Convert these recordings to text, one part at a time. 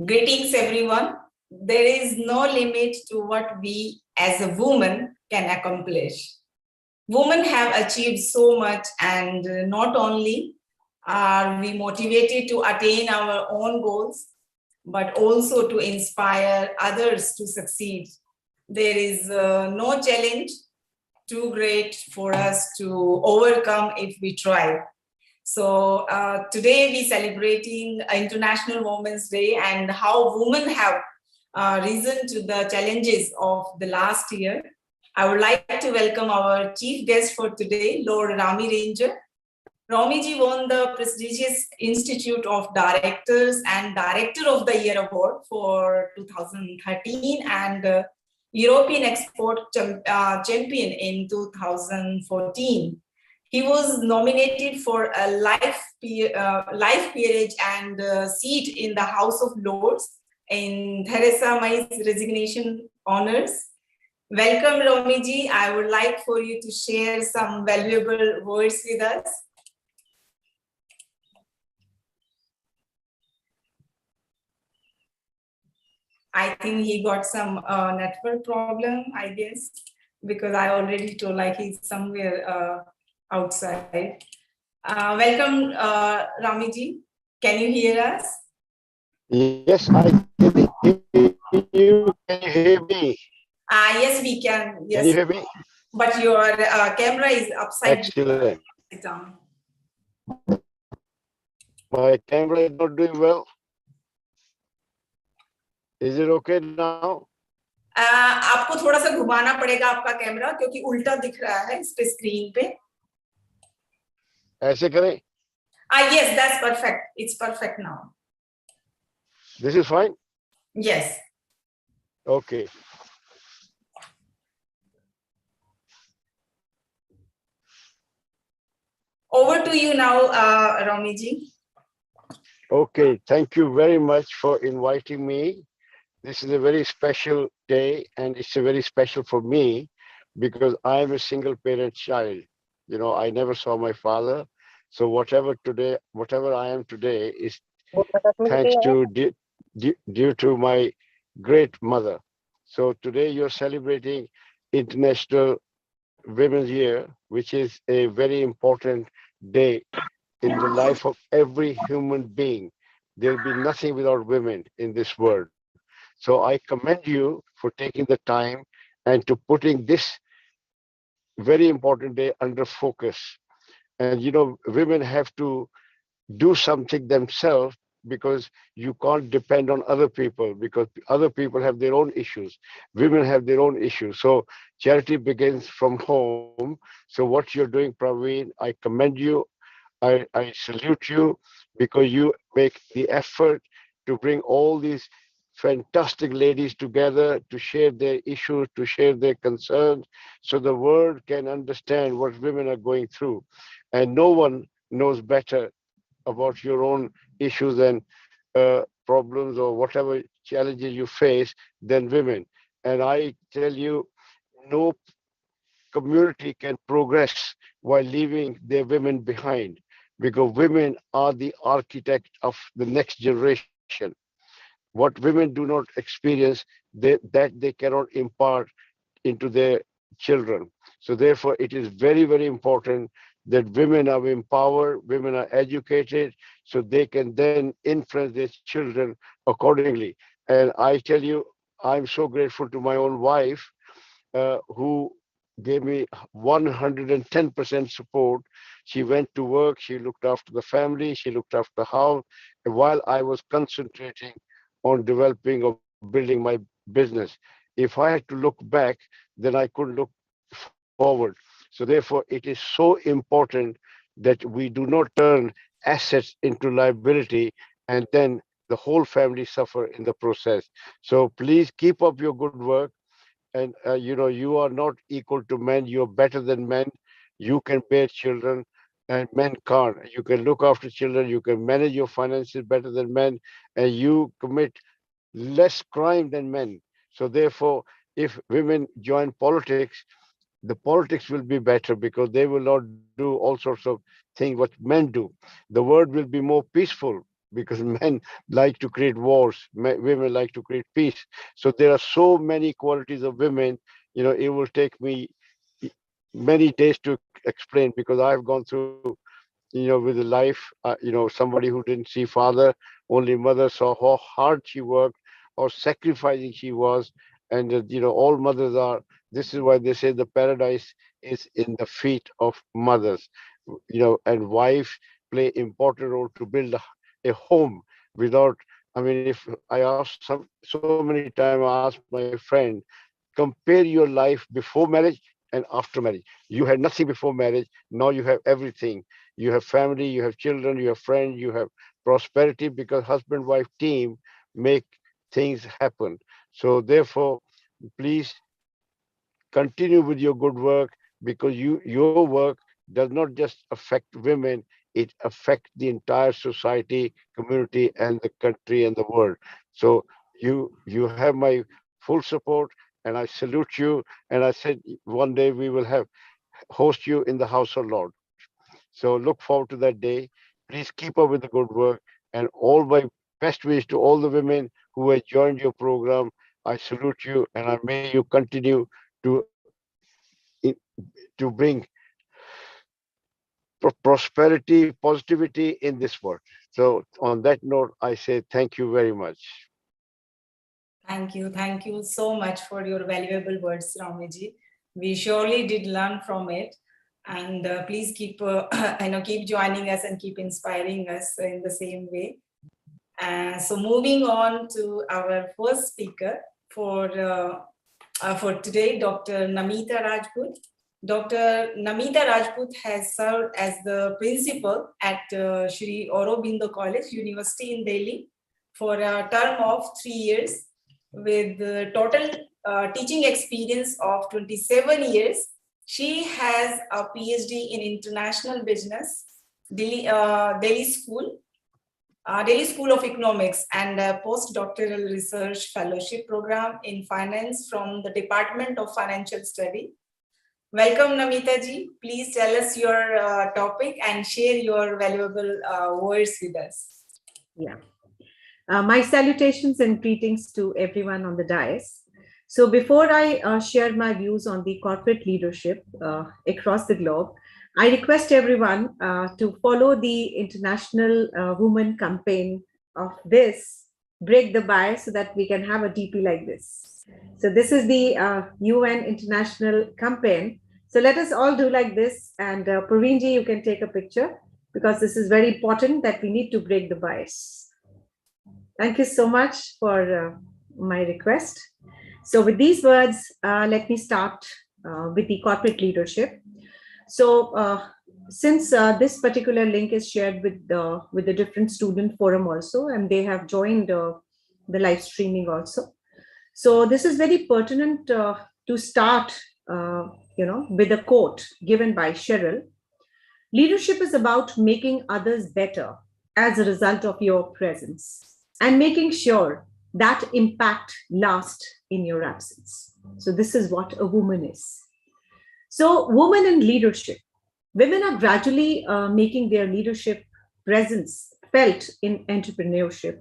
Greetings, everyone. There is no limit to what we as a woman can accomplish. Women have achieved so much, and not only are we motivated to attain our own goals, but also to inspire others to succeed. There is no challenge too great for us to overcome if we try. So today we celebrating International Women's Day and how women have risen to the challenges of the last year. I would like to welcome our chief guest for today, Lord Rami Ranger. Ramiji won the prestigious Institute of Directors and Director of the Year Award for 2013 and European Export Champion in 2014. He was nominated for a life peerage and seat in the House of Lords in Theresa May's resignation honors. Welcome, Ramiji. I would like for you to share some valuable words with us. I think he got some network problem, I guess, because I already told like he's somewhere outside. Welcome, Ramiji. Can you hear us? Yes, I can hear you. Can you hear me? Yes, we can. Yes. Can you hear me? But your camera is upside down. My camera is not doing well. Is it okay now? आपको थोड़ा सा घुमाना पड़ेगा आपका camera क्योंकि उल्टा दिख रहा है इस पे स्क्रीन पे. ऐसे करें? Yes, that's perfect. It's perfect now. This is fine? Yes. Okay. Over to you now, Ramiji. Okay, thank you very much for inviting me. This is a very special day, and it's a very special for me because I'm a single parent child. You know, I never saw my father. So whatever I am today is thanks to due to my great mother. So today you're celebrating International Women's Year, which is a very important day in the life of every human being. There'll be nothing without women in this world. So I commend you for taking the time and to putting this very important day under focus. And you know, women have to do something themselves because you can't depend on other people because other people have their own issues. Women have their own issues. So charity begins from home. So what you're doing, Praveen, I commend you. I salute you because you make the effort to bring all these fantastic ladies together to share their issues, to share their concerns, so the world can understand what women are going through. And no one knows better about your own issues and problems or whatever challenges you face than women. And I tell you, no community can progress while leaving their women behind because women are the architect of the next generation. What women do not experience, that they cannot impart into their children. So therefore, it is very, very important that women are empowered, women are educated, so they can then influence their children accordingly. And I tell you, I'm so grateful to my own wife who gave me 110% support. She went to work, she looked after the family, she looked after the house, while I was concentrating on developing or building my business. If I had to look back, then I couldn't look forward. So therefore, it is so important that we do not turn assets into liability and then the whole family suffer in the process. So please keep up your good work. And you know, you are not equal to men, you're better than men. You can bear children and men can't. You can look after children, you can manage your finances better than men, and you commit less crime than men. So therefore, if women join politics, the politics will be better because they will not do all sorts of things what men do. The world will be more peaceful because men like to create wars, women like to create peace. So there are so many qualities of women. It will take me many days to explain because I've gone through, with the life, somebody who didn't see father, only mother, saw how hard she worked, how sacrificing she was. And, all mothers are, this is why they say the paradise is in the feet of mothers, and wives play important role to build a home without, I mean, if I ask so many times, I ask my friend, compare your life before marriage and after marriage. You had nothing before marriage. Now you have everything. You have family, you have children, you have friends, you have prosperity because husband wife team make things happen. So therefore, please continue with your good work because your work does not just affect women, it affects the entire society, community, and the country and the world. So you have my full support, and I salute you. And I said one day we will have host you in the house of Lord. So look forward to that day. Please keep up with the good work, and all my best wishes to all the women who have joined your program. I salute you, and I may you continue to to bring prosperity, positivity in this world. So on that note, I say thank you very much. Thank you. Thank you so much for your valuable words, Ramiji. We surely did learn from it. And please keep, keep joining us and keep inspiring us in the same way. So moving on to our first speaker for today, Dr. Namita Rajput. Dr. Namita Rajput has served as the principal at Shri Aurobindo College, University in Delhi for a term of 3 years with total teaching experience of 27 years. She has a PhD in International Business, Delhi School of Economics, and a postdoctoral research fellowship program in finance from the Department of Financial Study. Welcome, Namita ji. Please tell us your topic and share your valuable words with us. Yeah. My salutations and greetings to everyone on the dais. So before I share my views on the corporate leadership across the globe, I request everyone to follow the International Women Campaign of this, Break the Bias, so that we can have a DP like this. So this is the UN International Campaign. So let us all do like this. And Praveenji, you can take a picture because this is very important that we need to break the bias. Thank you so much for my request. So with these words, let me start with the corporate leadership. So since this particular link is shared with the different student forum also, and they have joined the live streaming also. So this is very pertinent to start, with a quote given by Cheryl. Leadership is about making others better as a result of your presence and making sure that impact lasts in your absence. So this is what a woman is. So women in leadership. Women are gradually making their leadership presence felt in entrepreneurship,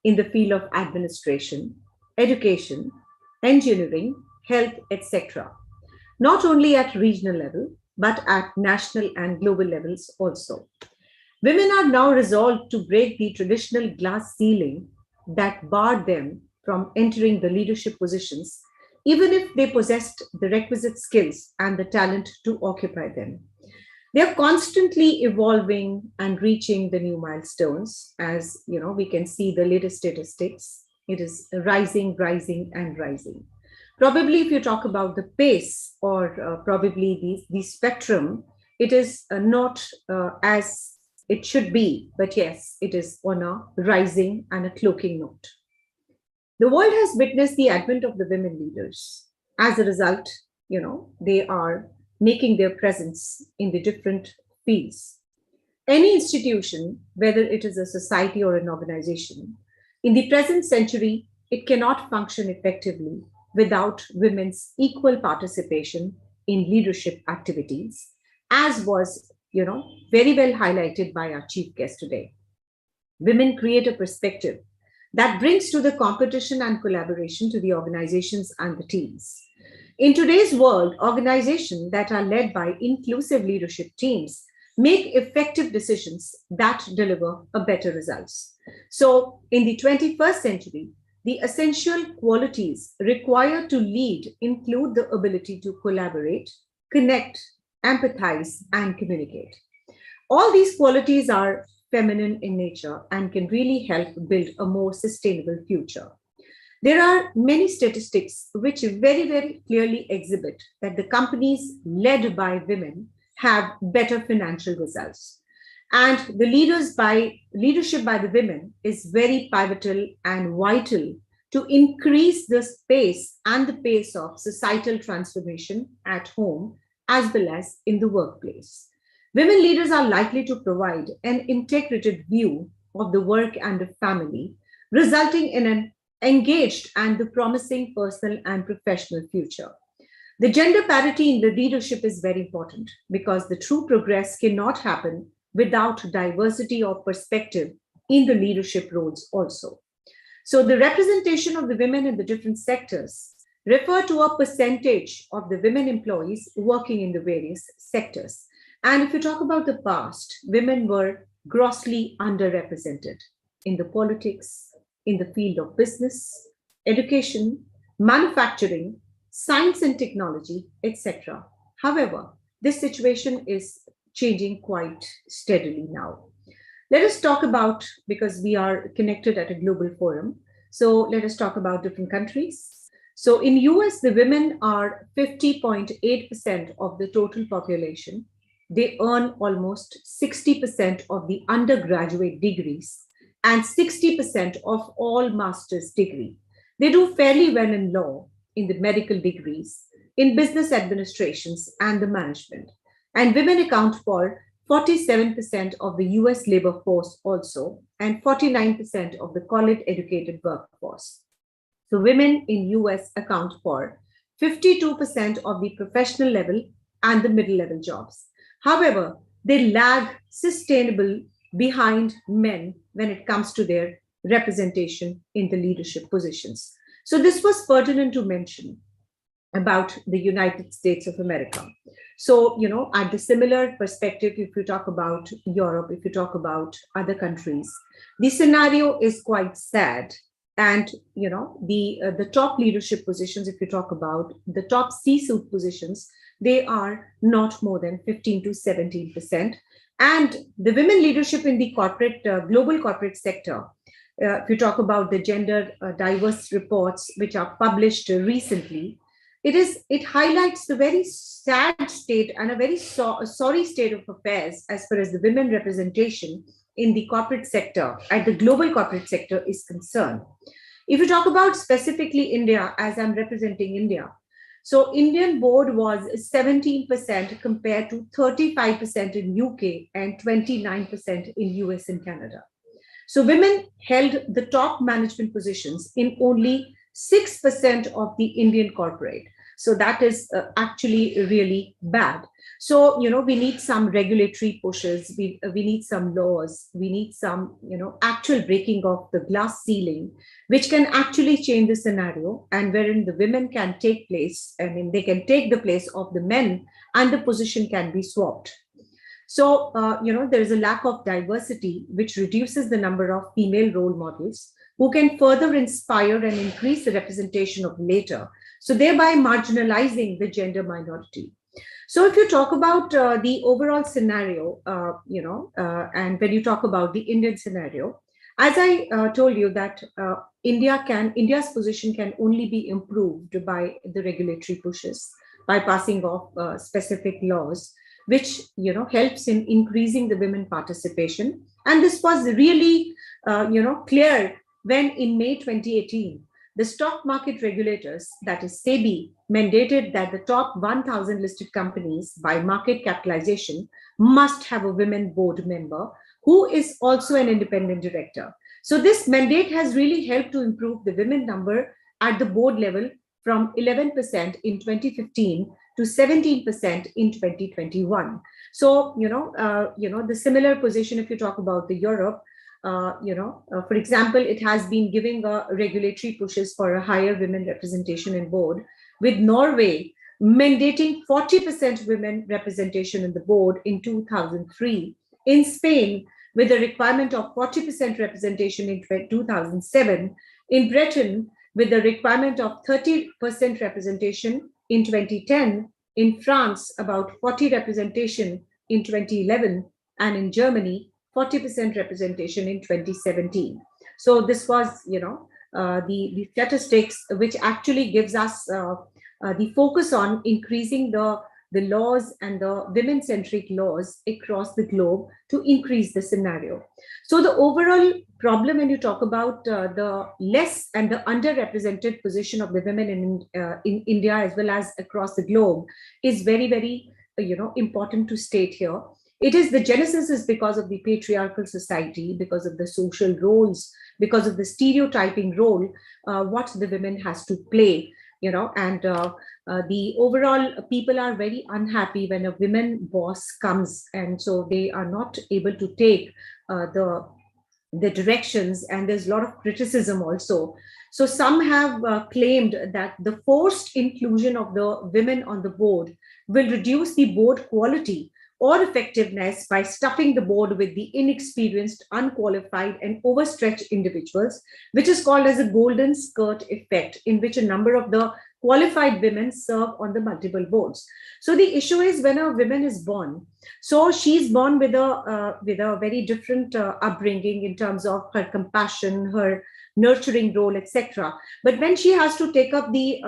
in the field of administration, education, engineering, health, etc. Not only at regional level, but at national and global levels also. Women are now resolved to break the traditional glass ceiling that barred them from entering the leadership positions, even if they possessed the requisite skills and the talent to occupy them. They are constantly evolving and reaching the new milestones. As we can see the latest statistics. It is rising, rising, and rising. Probably, if you talk about the pace or probably the spectrum, it is not as it should be, but yes, it is on a rising and a cloaking note. The world has witnessed the advent of the women leaders. As a result, they are making their presence in the different fields. Any institution, whether it is a society or an organization, in the present century, it cannot function effectively without women's equal participation in leadership activities, as was, very well highlighted by our chief guest today. Women create a perspective that brings to the competition and collaboration to the organizations and the teams. In today's world, organizations that are led by inclusive leadership teams make effective decisions that deliver a better results. So in the 21st century, the essential qualities required to lead include the ability to collaborate, connect, empathize, and communicate. All these qualities are feminine in nature and can really help build a more sustainable future. There are many statistics which very, very clearly exhibit that the companies led by women have better financial results. And the leadership by the women is very pivotal and vital to increase the space and the pace of societal transformation at home as well as in the workplace. Women leaders are likely to provide an integrated view of the work and the family, resulting in an engaged and the promising personal and professional future. The gender parity in the leadership is very important because the true progress cannot happen without diversity of perspective in the leadership roles also. So the representation of the women in the different sectors refer to a percentage of the women employees working in the various sectors. And if you talk about the past, women were grossly underrepresented in the politics, in the field of business, education, manufacturing, science and technology, etc. However, this situation is changing quite steadily now. Let us talk about, because we are connected at a global forum, so let us talk about different countries. So in US, the women are 50.8% of the total population. They earn almost 60% of the undergraduate degrees and 60% of all master's degree. They do fairly well in law, in the medical degrees, in business administrations and the management. And women account for 47% of the US labor force also, and 49% of the college educated workforce. So women in US account for 52% of the professional level and the middle level jobs. However, they lag sustainable behind men when it comes to their representation in the leadership positions. So this was pertinent to mention about the United States of America. So, at the similar perspective, if you talk about Europe, if you talk about other countries, the scenario is quite sad. And, the top leadership positions, if you talk about the top C-suite positions, they are not more than 15 to 17%. And the women leadership in the corporate, global corporate sector, if you talk about the gender diverse reports which are published recently, it highlights the very sad state and a very sorry state of affairs as far as the women representation in the corporate sector, at the global corporate sector is concerned. If you talk about specifically India, as I'm representing India, so Indian board was 17% compared to 35% in UK and 29% in US and Canada. So women held the top management positions in only 6% of the Indian corporate. So that is actually really bad. So, we need some regulatory pushes. We need some laws. We need some, actual breaking of the glass ceiling, which can actually change the scenario and wherein the women can take place. I mean, they can take the place of the men and the position can be swapped. So, there is a lack of diversity, which reduces the number of female role models who can further inspire and increase the representation of later. So thereby marginalizing the gender minority. So if you talk about the overall scenario, and when you talk about the Indian scenario, as I told you that India's position can only be improved by the regulatory pushes, by passing off specific laws, which helps in increasing the women participation. And this was really clear when in May 2018, the stock market regulators, that is SEBI, mandated that the top 1,000 listed companies by market capitalization must have a women board member who is also an independent director. So this mandate has really helped to improve the women number at the board level from 11% in 2015 to 17% in 2021. So, the similar position, if you talk about the Europe, for example, it has been giving regulatory pushes for a higher women representation in board, with Norway mandating 40% women representation in the board in 2003. In Spain, with a requirement of 40% representation in 2007. In Britain, with the requirement of 30% representation in 2010. In France, about 40 representation in 2011. And in Germany, 40% representation in 2017. So this was, the statistics, which actually gives us the focus on increasing the laws and the women-centric laws across the globe to increase the scenario. So the overall problem when you talk about the less and the underrepresented position of the women in India as well as across the globe is very, very, important to state here. It is the genesis is because of the patriarchal society, because of the social roles, because of the stereotyping role, what the women has to play, and the overall people are very unhappy when a women boss comes, and so they are not able to take the directions, and there's a lot of criticism also. So some have claimed that the forced inclusion of the women on the board will reduce the board quality or effectiveness by stuffing the board with the inexperienced, unqualified, and overstretched individuals, which is called as a golden skirt effect, in which a number of the qualified women serve on the multiple boards. So the issue is when a woman is born, so she's born with a very different upbringing in terms of her compassion, her nurturing role, etc. But when she has to take up the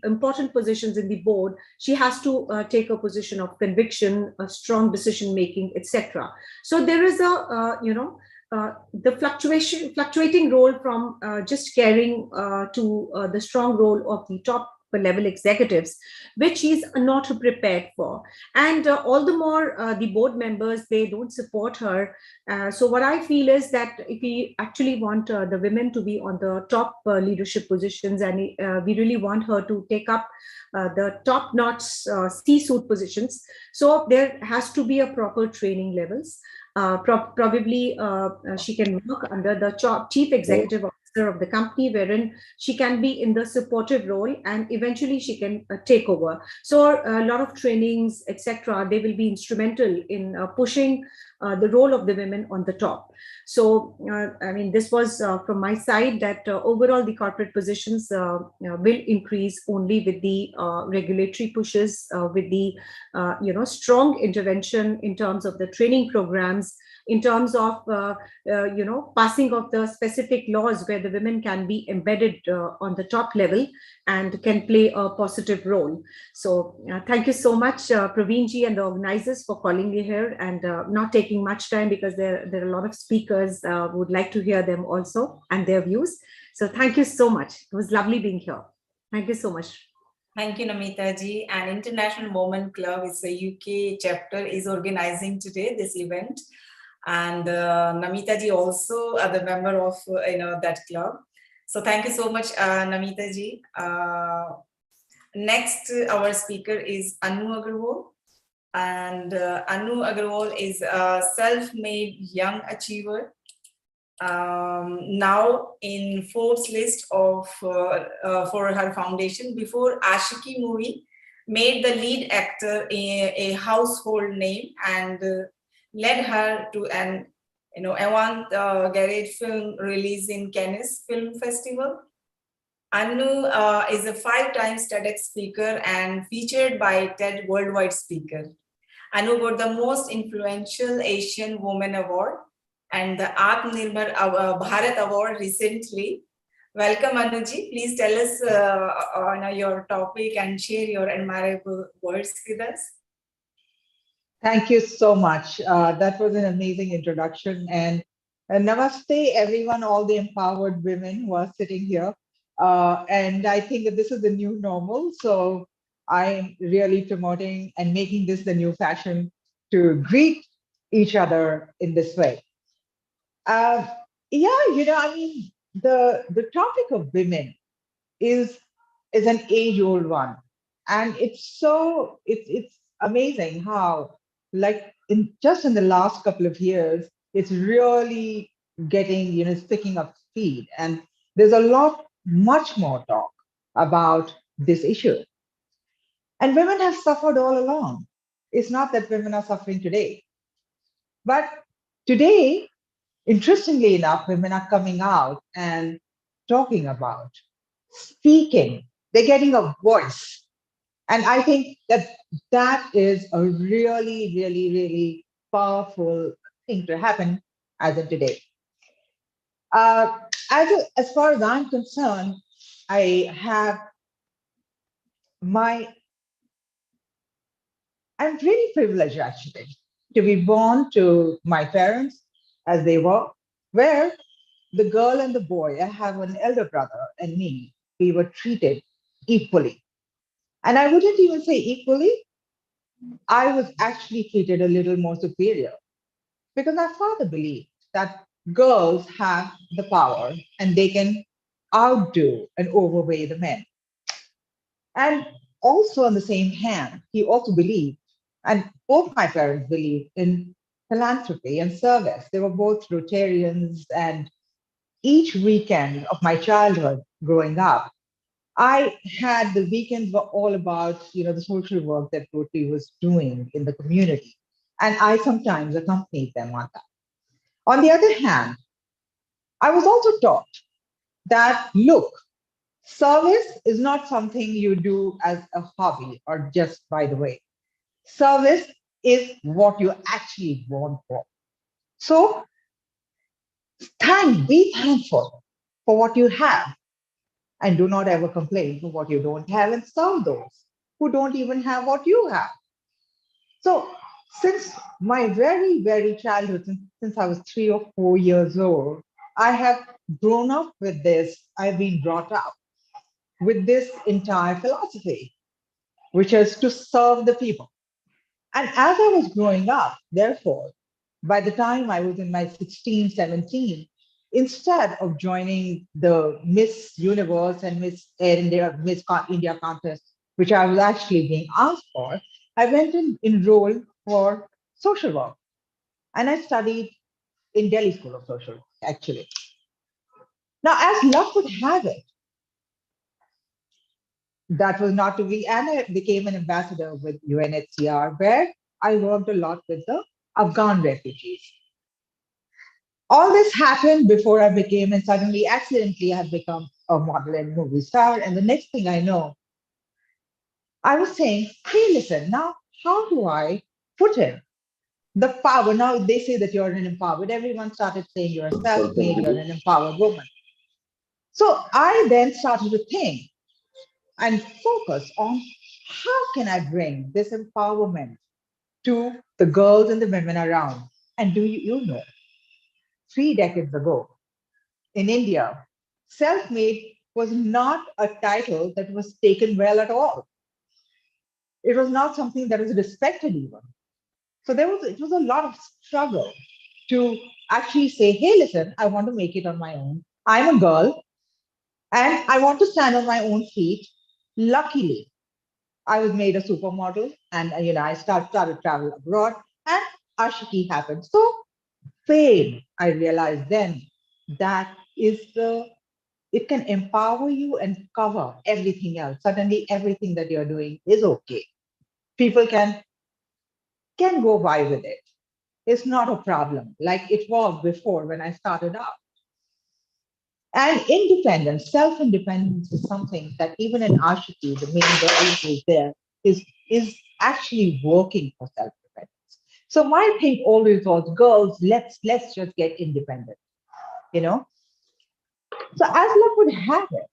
important positions in the board, she has to take a position of conviction, a strong decision making, etc. So there is the fluctuating role from just caring to the strong role of the top level executives, which he's not prepared for. And all the more the board members, they don't support her. So what I feel is that if we actually want the women to be on the top leadership positions, and we really want her to take up the top-notch C-suite positions, so there has to be a proper training levels. Probably she can work under the chief executive officer of the company, wherein she can be in the supportive role, and eventually she can take over. So a lot of trainings, etc., they will be instrumental in pushing the role of the women on the top. So, I mean, this was from my side that overall the corporate positions will increase only with the regulatory pushes, with the strong intervention in terms of the training programs, in terms of passing of the specific laws where the women can be embedded on the top level and can play a positive role. So thank you so much, Praveen ji and the organizers, for calling me here, and not taking much time because there are a lot of speakers who would like to hear them also and their views. So thank you so much. It was lovely being here. Thank you so much. Thank you, Namita ji. And International Women Club, is a UK chapter, is organizing today this event. And Namita ji also are the member of that club. So thank you so much, Namita ji. Next, our speaker is Anu Agarwal. And Anu Agarwal is a self-made young achiever. Now in Forbes list of for her foundation. Before Ashiki movie made the lead actor a household name and led her to an avant-garde film release in Cannes Film Festival. Anu is a 5-time TEDx speaker and featured by TED Worldwide Speaker. Anu got the Most Influential Asian Woman Award and the Atmanirbhar Bharat Award recently. Welcome, Anuji. Please tell us your topic and share your admirable words with us. Thank you so much. That was an amazing introduction. And namaste, everyone, all the empowered women who are sitting here. And I think that this is the new normal. So I'm really promoting and making this the new fashion to greet each other in this way. The topic of women is is an age-old one. And it's amazing how, like just in the last couple of years, it's really getting, it's picking up speed. And there's a much more talk about this issue. And women have suffered all along. It's not that women are suffering today. But today, interestingly enough, women are coming out and talking about, speaking. They're getting a voice. And I think that that is a really, really, really powerful thing to happen as of today. As far as I'm concerned, I have my, I'm really privileged actually to be born to my parents as they were, where the girl and the boy, I have an elder brother and me, we were treated equally. And I wouldn't even say equally, I was actually treated a little more superior because our father believed that girls have the power and they can outdo and overweigh the men. And also, on the same hand, he also believed, and both my parents believed in philanthropy and service. They were both Rotarians, and each weekend of my childhood growing up, I had the weekends were all about, the social work that Rotary was doing in the community. And I sometimes accompanied them on that. On the other hand, I was also taught that, look, service is not something you do as a hobby or just by the way. Service is what you actually born for. So be thankful for what you have and do not ever complain for what you don't have and serve those who don't even have what you have. So since my very, very childhood, since I was 3 or 4 years old, I have grown up with this. I've been brought up with this entire philosophy, which is to serve the people. And as I was growing up, therefore, by the time I was in my 16, 17, instead of joining the Miss Universe and Miss Air India, India contest, which I was actually being asked for, I went and enrolled for social work. And I studied in Delhi School of Social Work, actually. Now, as luck would have it, that was not to be, and I became an ambassador with UNHCR, where I worked a lot with the Afghan refugees. All this happened before I became, and suddenly, accidentally, I have become a model and movie star. And the next thing I know, I was saying, hey, listen, now how do I put in the power? Now they say that you're an empowered. Everyone started saying you're self-made, you're an empowered woman. So I then started to think and focus on how can I bring this empowerment to the girls and the women around. And do you know, 3 decades ago in India, self-made was not a title that was taken well at all. It was not something that was respected even. So it was a lot of struggle to actually say, hey, listen, I want to make it on my own. I'm a girl and I want to stand on my own feet. Luckily, I was made a supermodel and I started travel abroad and Ashiki happened. So fame, I realized then that it can empower you and cover everything else. Suddenly everything that you're doing is okay. People can go by with it. It's not a problem like it was before when I started out. And independence, self-independence is something that even in Ashiki, the main girl who is there, is actually working for self-independence. So my thing always was, girls, let's just get independent, you know. So as luck would have it,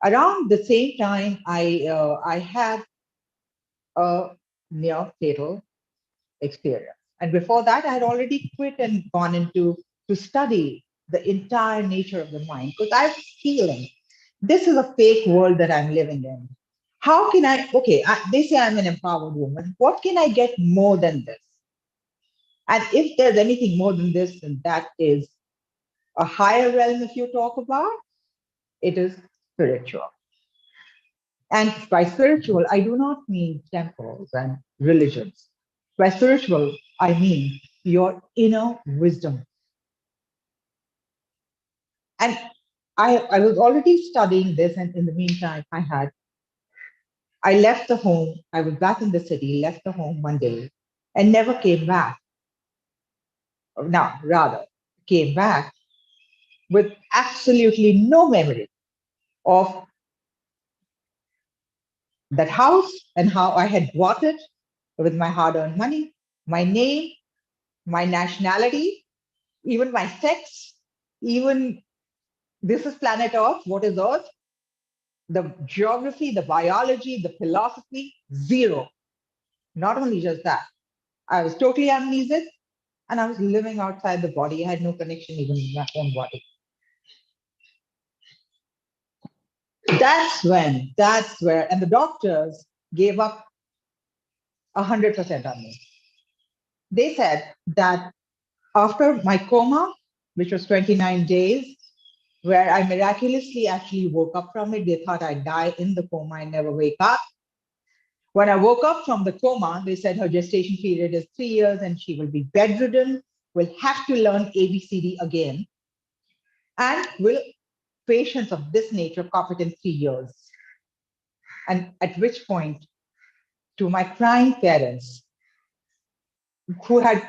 around the same time, I had a near fatal experience, and before that, I had already quit and gone into to study the entire nature of the mind because I was feeling this is a fake world that I'm living in. How can I? Okay, they say I'm an empowered woman. What can I get more than this? And if there's anything more than this, then that is a higher realm. If you talk about it, is spiritual. And by spiritual, I do not mean temples and religions. By spiritual, I mean your inner wisdom. And I was already studying this, and in the meantime, I left the home. I was back in the city, left the home one day, and never came back. Now, rather, came back with absolutely no memory of that house and how I had bought it with my hard earned money, my name, my nationality, even my sex, even this is planet Earth, what is Earth, the geography, the biology, the philosophy, zero. Not only just that, I was totally amnesic and I was living outside the body. I had no connection even in my own body. That's where, and the doctors gave up 100% on me. They said that after my coma, which was 29 days, where I miraculously actually woke up from it, they thought I'd die in the coma and never wake up. When I woke up from the coma, they said her gestation period is 3 years and she will be bedridden, will have to learn ABCD again, and will patients of this nature cop it in 3 years. And at which point, to my crying parents, who had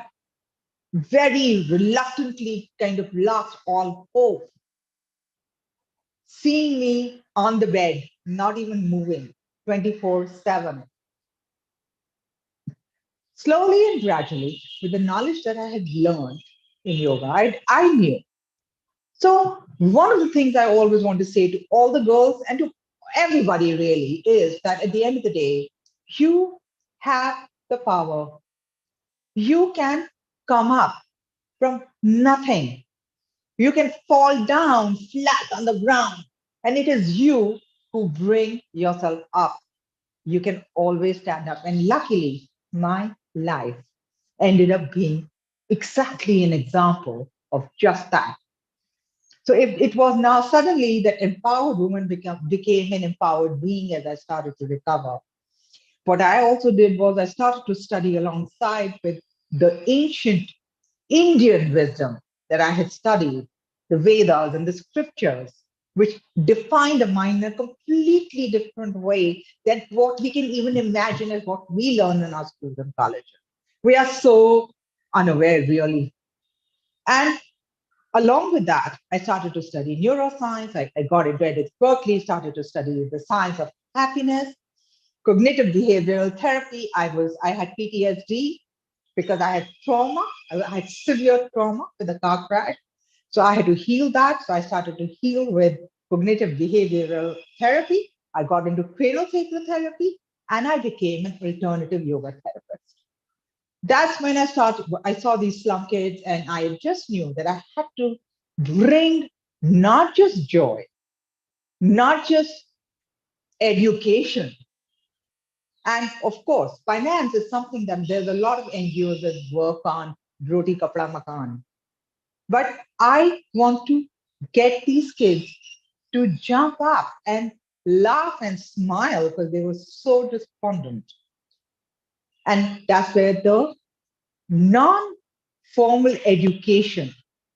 very reluctantly kind of lost all hope, seeing me on the bed, not even moving 24/7. Slowly and gradually, with the knowledge that I had learned in yoga, I knew. So, one of the things I always want to say to all the girls and to everybody really is that at the end of the day, you have the power. You can come up from nothing. You can fall down flat on the ground, and it is you who bring yourself up. You can always stand up. And luckily, my life ended up being exactly an example of just that. So if it was now suddenly that empowered woman became an empowered being as I started to recover. What I also did was I started to study alongside with the ancient Indian wisdom that I had studied, the Vedas and the scriptures, which define the mind in a completely different way than what we can even imagine as what we learn in our schools and colleges. We are so unaware, really. And along with that, I started to study neuroscience. I got into Berkeley, started to study the science of happiness, cognitive behavioral therapy. I had PTSD because I had trauma. I had severe trauma with a car crash. So I had to heal that. So I started to heal with cognitive behavioral therapy. I got into cradle sacral therapy and I became an alternative yoga therapist. That's when I saw these slum kids and I just knew that I had to bring not just joy, not just education, and of course, finance is something that there's a lot of NGOs that work on roti kapda makan. But I want to get these kids to jump up and laugh and smile because they were so despondent. And that's where the non-formal education.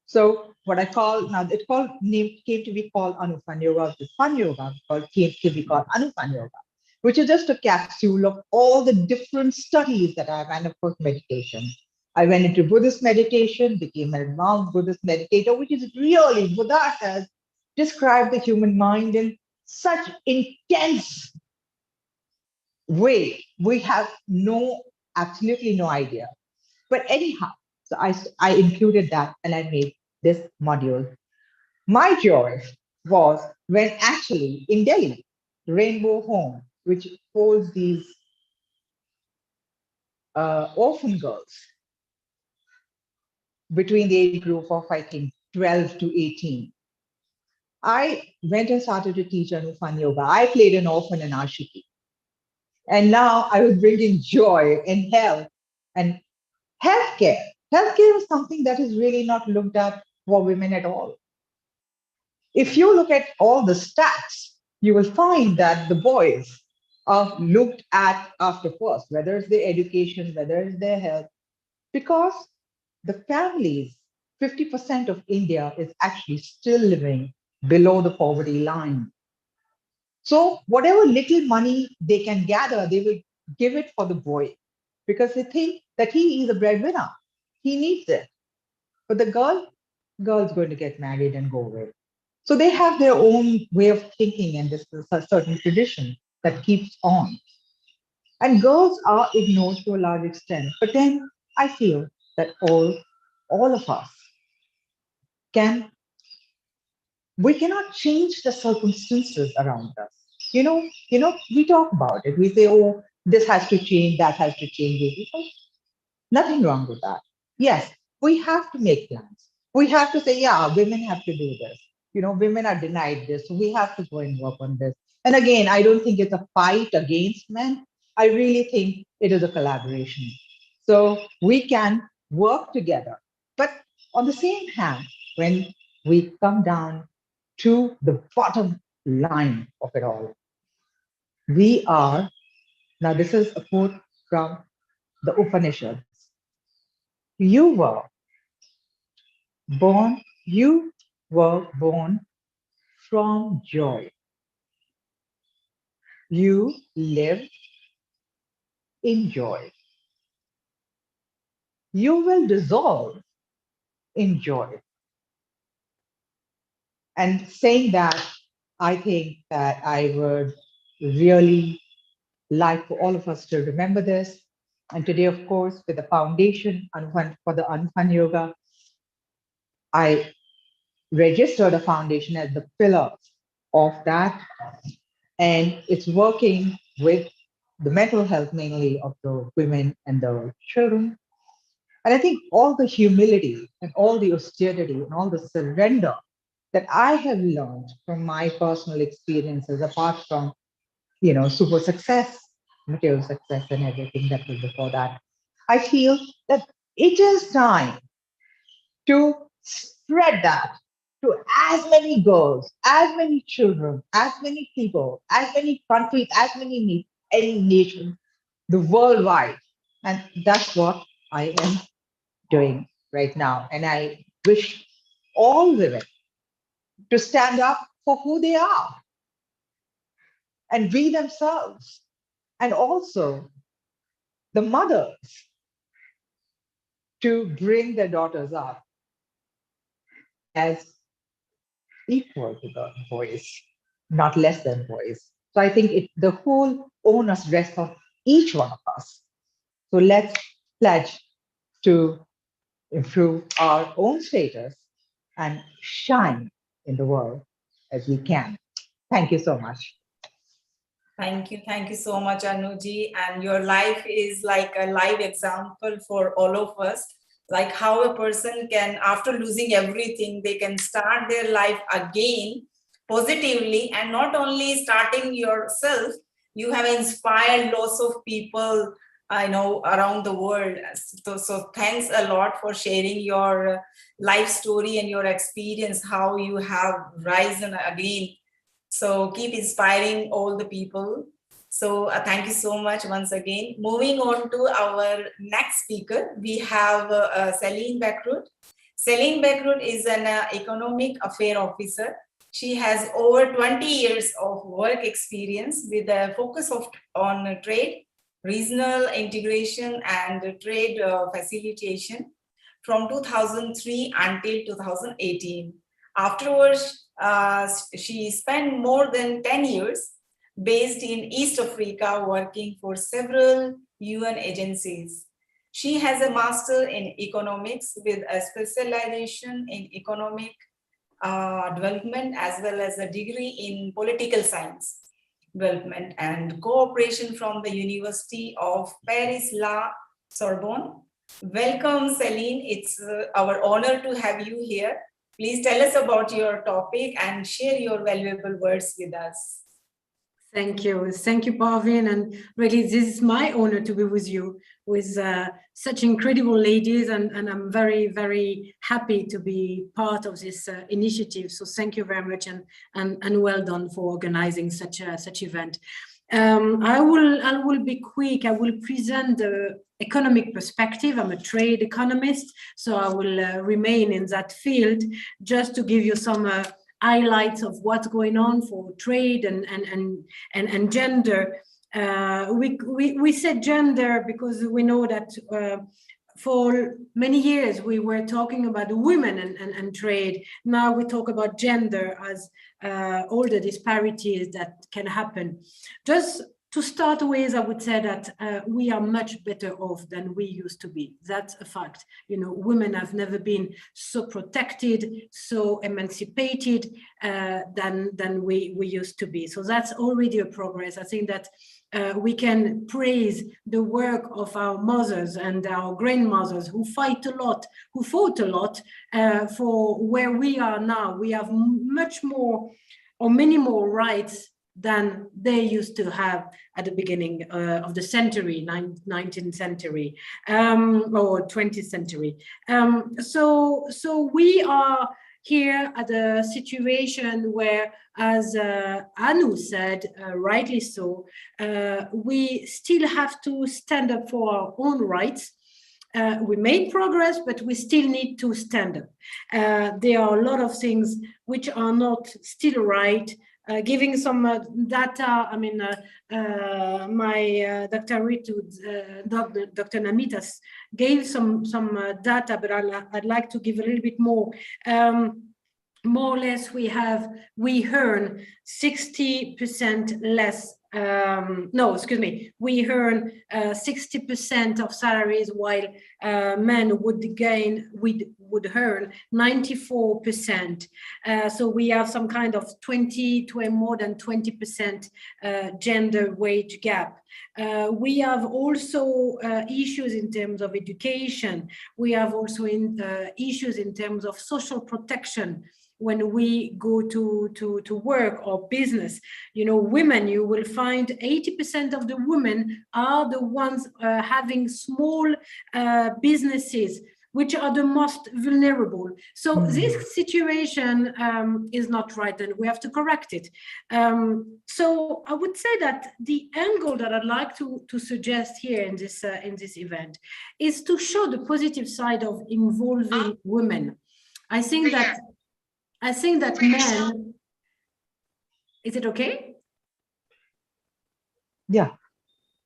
So what I call now, it called name came to be called Anufan Yoga. The Fun Yoga came to be called Anufan Yoga, which is just a capsule of all the different studies that I've, and of course meditation. I went into Buddhist meditation, became an advanced Buddhist meditator, which is really Buddha has described the human mind in such intense way. We have absolutely no idea. But anyhow, so I included that and I made this module. My joy was when actually in Delhi, Rainbow Home, which holds these orphan girls between the age group of, I think, 12 to 18. I went and started to teach Anufan Yoga. I played an orphan in Ashiki. And now I was bringing joy and health and healthcare. Healthcare is something that is really not looked at for women at all. If you look at all the stats, you will find that the boys are looked at after first, whether it's their education, whether it's their health, because the families, 50% of India is actually still living below the poverty line. So whatever little money they can gather, they will give it for the boy because they think that he is a breadwinner. He needs it. But the girl's going to get married and go away. So they have their own way of thinking, and this is a certain tradition that keeps on. And girls are ignored to a large extent. But then I feel that all of us can, we cannot change the circumstances around us. We talk about it. We say, oh, this has to change, that has to change. Nothing wrong with that. Yes, we have to make plans. We have to say, yeah, women have to do this. Women are denied this. So we have to go and work on this. And again, I don't think it's a fight against men. I really think it is a collaboration. So we can work together. But on the same hand, when we come down to the bottom line of it all, we are, now this is a quote from the Upanishads. You were you were born from joy. You live in joy. You will dissolve in joy. And saying that, I think that I would really like for all of us to remember this. And today, of course, with the foundation for the Anfan Yoga, I register the foundation as the pillar of that. And it's working with the mental health mainly of the women and the children. And I think all the humility and all the austerity and all the surrender that I have learned from my personal experiences, apart from, super success, material success and everything that was before that, I feel that it is time to spread that to as many girls, as many children, as many people, as many countries, as many any nation, the worldwide. And that's what I am doing right now. And I wish all women to stand up for who they are and be themselves. And also the mothers to bring their daughters up as equal to the boys, not less than boys. So I think the whole onus rests on each one of us. So let's pledge to improve our own status and shine in the world as we can. Thank you so much. Thank you. Thank you so much, Anuji. And your life is like a live example for all of us, like how a person can, after losing everything, they can start their life again positively. And not only starting yourself, you have inspired lots of people, I know, around the world. So thanks a lot for sharing your life story and your experience, how you have risen again. So keep inspiring all the people. So thank you so much once again. Moving on to our next speaker, we have Celine Bekrut. Celine Bekrut is an economic affair officer. She has over 20 years of work experience with a focus on trade, regional integration, and trade facilitation from 2003 until 2018. Afterwards, she spent more than 10 years based in East Africa working for several UN agencies. She has a master in economics with a specialization in economic development, as well as a degree in political science development and cooperation from the University of Paris La Sorbonne. Welcome, Celine. It's our honor to have you here. Please tell us about your topic and share your valuable words with us. Thank you, Parveen, and really, this is my honor to be with you, with such incredible ladies, and I'm very, very happy to be part of this initiative. So thank you very much, and well done for organizing such event. I will be quick. I will present the economic perspective. I'm a trade economist, so I will remain in that field just to give you some highlights of what's going on for trade and gender. We said gender because we know that for many years we were talking about women and trade. Now we talk about gender as all the disparities that can happen. Just to start with, I would say that we are much better off than we used to be. That's a fact. You know, women have never been so protected, so emancipated than we used to be. So that's already a progress. I think that we can praise the work of our mothers and our grandmothers who fought a lot for where we are now. We have much more or many more rights than they used to have at the beginning of the century, 19th century or 20th century. So we are here at a situation where, as Anu said, rightly so, we still have to stand up for our own rights. We made progress, but we still need to stand up. There are a lot of things which are not still right. Giving some data, I mean, my Dr. Ritu, Dr. Namitas gave some data, but I'd like to give a little bit more. More or less, we earn 60% less. No, excuse me. We earn 60% of salaries, while men would earn 94%. So we have some kind of more than 20% gender wage gap. We have also issues in terms of education. We have also issues in terms of social protection. When we go to work or business, you know, women, you will find 80% of the women are the ones having small businesses, which are the most vulnerable. So this situation is not right, and we have to correct it. So I would say that the angle that I'd like to suggest here in this event is to show the positive side of involving women. I think that men, is it okay? Yeah.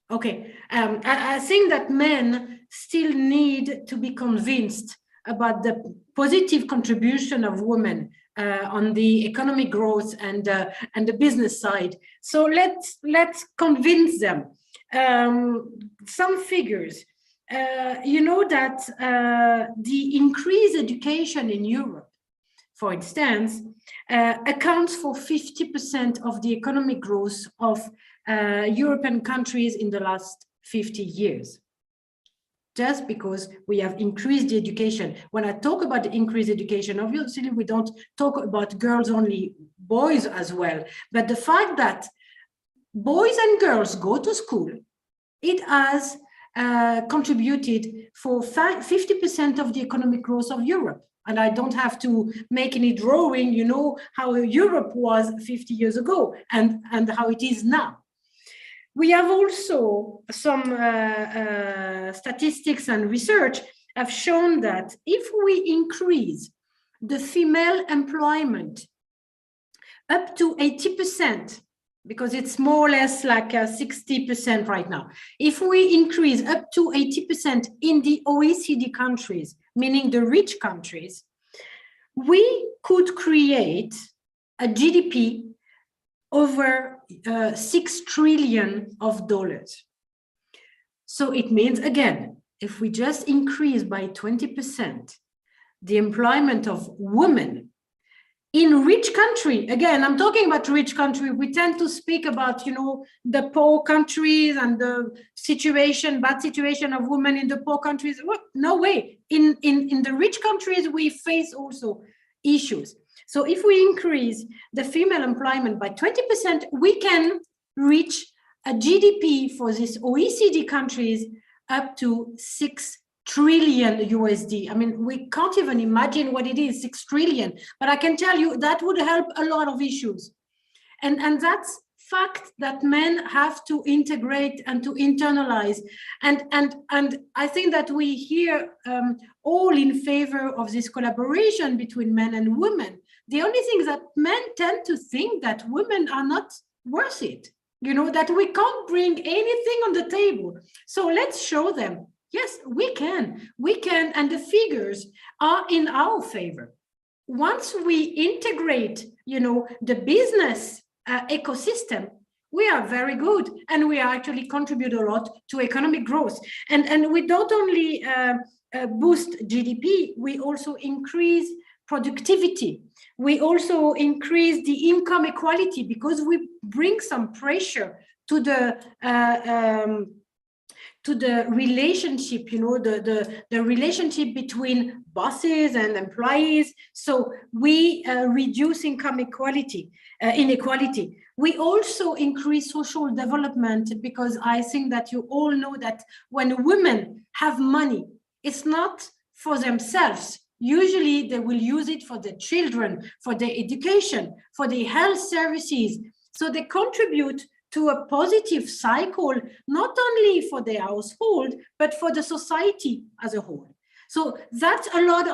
Okay. I think that men still need to be convinced about the positive contribution of women on the economic growth and the business side. So let's convince them. Some figures. You know that the increased education in Europe, for instance, accounts for 50% of the economic growth of European countries in the last 50 years. Just because we have increased the education. When I talk about the increased education, obviously we don't talk about girls only, boys as well. But the fact that boys and girls go to school, it has contributed for 50% of the economic growth of Europe. And I don't have to make any drawing, you know how Europe was 50 years ago and how it is now. We have also some statistics and research have shown that if we increase the female employment up to 80%, because it's more or less like 60% right now. If we increase up to 80% in the OECD countries, meaning the rich countries, we could create a GDP over $6 trillion. So it means, again, if we just increase by 20% the employment of women in rich country, again, I'm talking about rich country, we tend to speak about, you know, the poor countries and the situation, bad situation of women in the poor countries. Well, no way. In the rich countries, we face also issues. So if we increase the female employment by 20%, we can reach a GDP for these OECD countries up to 6 trillion USD. I mean, we can't even imagine what it is, 6 trillion, but I can tell you that would help a lot of issues. And that's fact that men have to integrate and to internalize. And I think that we here all in favor of this collaboration between men and women. The only thing is that men tend to think that women are not worth it, you know, that we can't bring anything on the table. So let's show them, yes, we can, and the figures are in our favor. Once we integrate, you know, the business ecosystem, we are very good, and we actually contribute a lot to economic growth. And we don't only boost GDP, we also increase productivity. We also increase the income equality because we bring some pressure to the relationship, you know, the relationship between bosses and employees. So we reduce income inequality. We also increase social development, because I think that you all know that when women have money, it's not for themselves. Usually they will use it for their children, for their education, for their health services. So they contribute to a positive cycle, not only for their household, but for the society as a whole. So that's a lot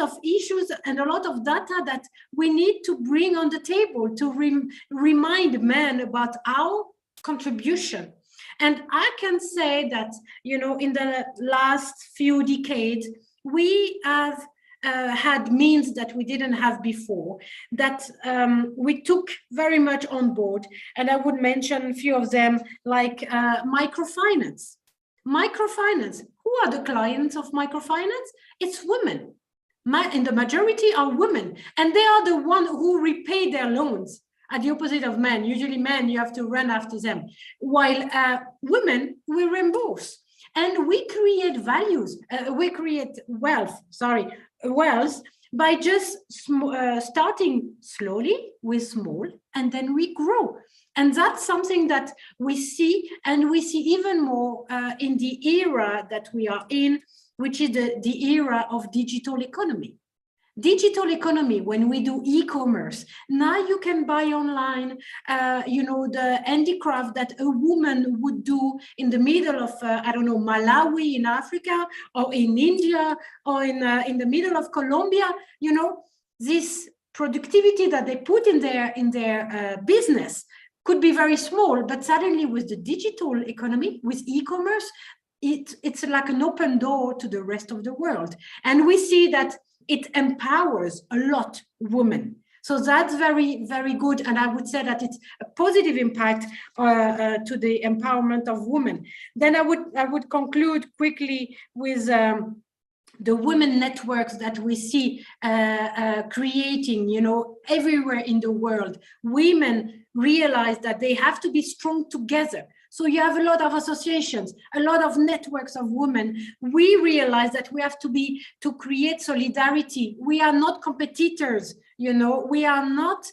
of issues and a lot of data that we need to bring on the table to remind men about our contribution. And I can say that, you know, in the last few decades, we have had means that we didn't have before, that we took very much on board. And I would mention a few of them, like microfinance. Microfinance, who are the clients of microfinance? It's women. And the majority are women. And they are the ones who repay their loans, at the opposite of men. Usually men, you have to run after them. While women, we reimburse. And we create values, we create wealth by just starting slowly with small, and then we grow. And that's something that we see, and we see even more in the era that we are in, which is the era of digital economy. Digital economy, when we do e-commerce, now you can buy online, you know, the handicraft that a woman would do in the middle of, I don't know, Malawi in Africa, or in India, or in the middle of Colombia. You know, this productivity that they put in their business could be very small, but suddenly with the digital economy, with e-commerce, it's like an open door to the rest of the world. And we see that it empowers a lot women. So that's very, very good. And I would say that it's a positive impact to the empowerment of women. Then I would conclude quickly with the women networks that we see creating, you know, everywhere in the world. Women realize that they have to be strong together. So you have a lot of associations, a lot of networks of women. We realize that we have to create solidarity. We are not competitors, you know, we are not,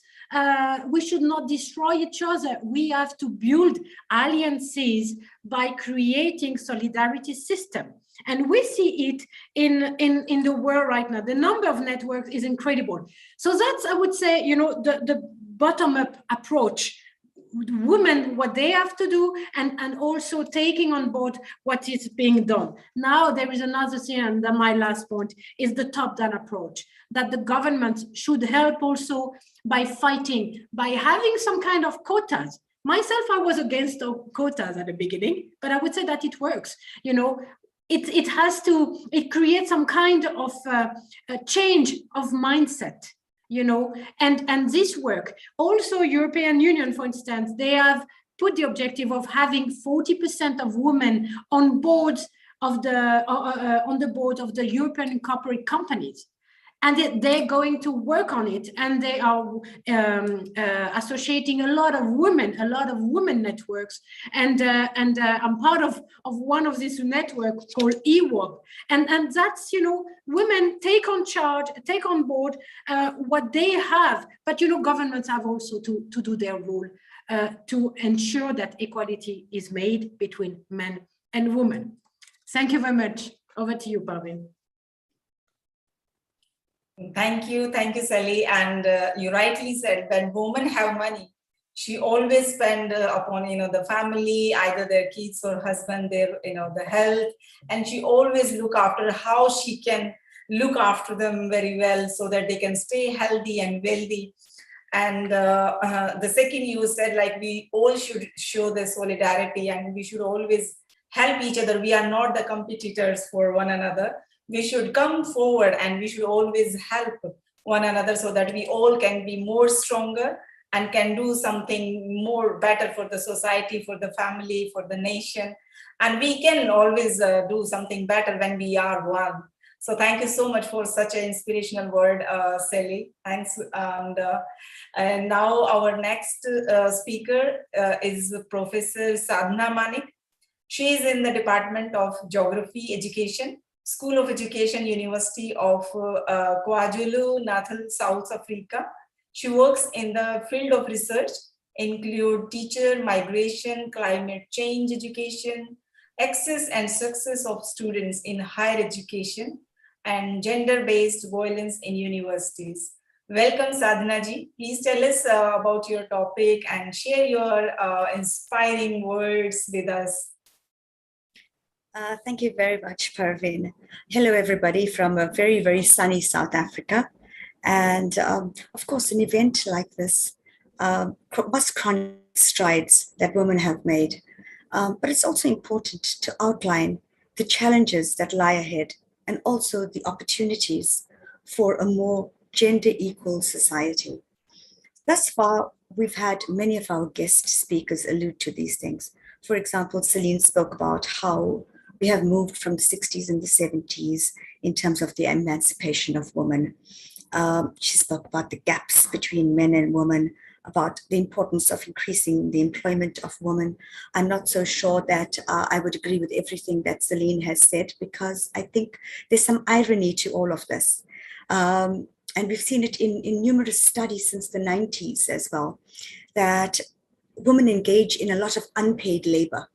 we should not destroy each other. We have to build alliances by creating solidarity system. And we see it in the world right now. The number of networks is incredible. So that's, I would say, you know, the bottom-up approach. Women, what they have to do, and also taking on board what is being done. Now there is another thing, and my last point is the top-down approach, that the government should help also by fighting, by having some kind of quotas. Myself, I was against the quotas at the beginning, but I would say that it works. You know, it creates some kind of a change of mindset. You know, and this work. Also, European Union, for instance, they have put the objective of having 40% of women on boards of the board of the European corporate companies. And they're going to work on it, and they are associating a lot of women networks, and I'm part of one of these networks called EWOP, and that's, you know, women take on board what they have, but you know, governments have also to do their role to ensure that equality is made between men and women. Thank you very much. Over to you, Parveen. Thank you, Sally. And you rightly said, when women have money, she always spend upon the family, either their kids or husband, their the health, and she always look after how she can look after them very well so that they can stay healthy and wealthy. And the second you said, like, we all should show the solidarity and we should always help each other. We are not the competitors for one another. We should come forward and we should always help one another so that we all can be more stronger and can do something more better for the society, for the family, for the nation. And we can always do something better when we are one. So thank you so much for such an inspirational word, Sally. Thanks. And now our next speaker is Professor Sadhna Manik. She is in the Department of Geography Education, School of Education, University of KwaZulu-Natal, South Africa. She works in the field of research, include teacher, migration, climate change education, access and success of students in higher education, and gender-based violence in universities. Welcome, Sadhna ji. Please tell us about your topic and share your inspiring words with us. Thank you very much, Parveen. Hello, everybody from a very, very sunny South Africa. And of course, an event like this must chronicle strides that women have made. But it's also important to outline the challenges that lie ahead and also the opportunities for a more gender equal society. Thus far, we've had many of our guest speakers allude to these things. For example, Celine spoke about how we have moved from the 60s and the 70s in terms of the emancipation of women. She spoke about the gaps between men and women, about the importance of increasing the employment of women. I'm not so sure that I would agree with everything that Celine has said, because I think there's some irony to all of this. And we've seen it in numerous studies since the 90s as well, that women engage in a lot of unpaid labor.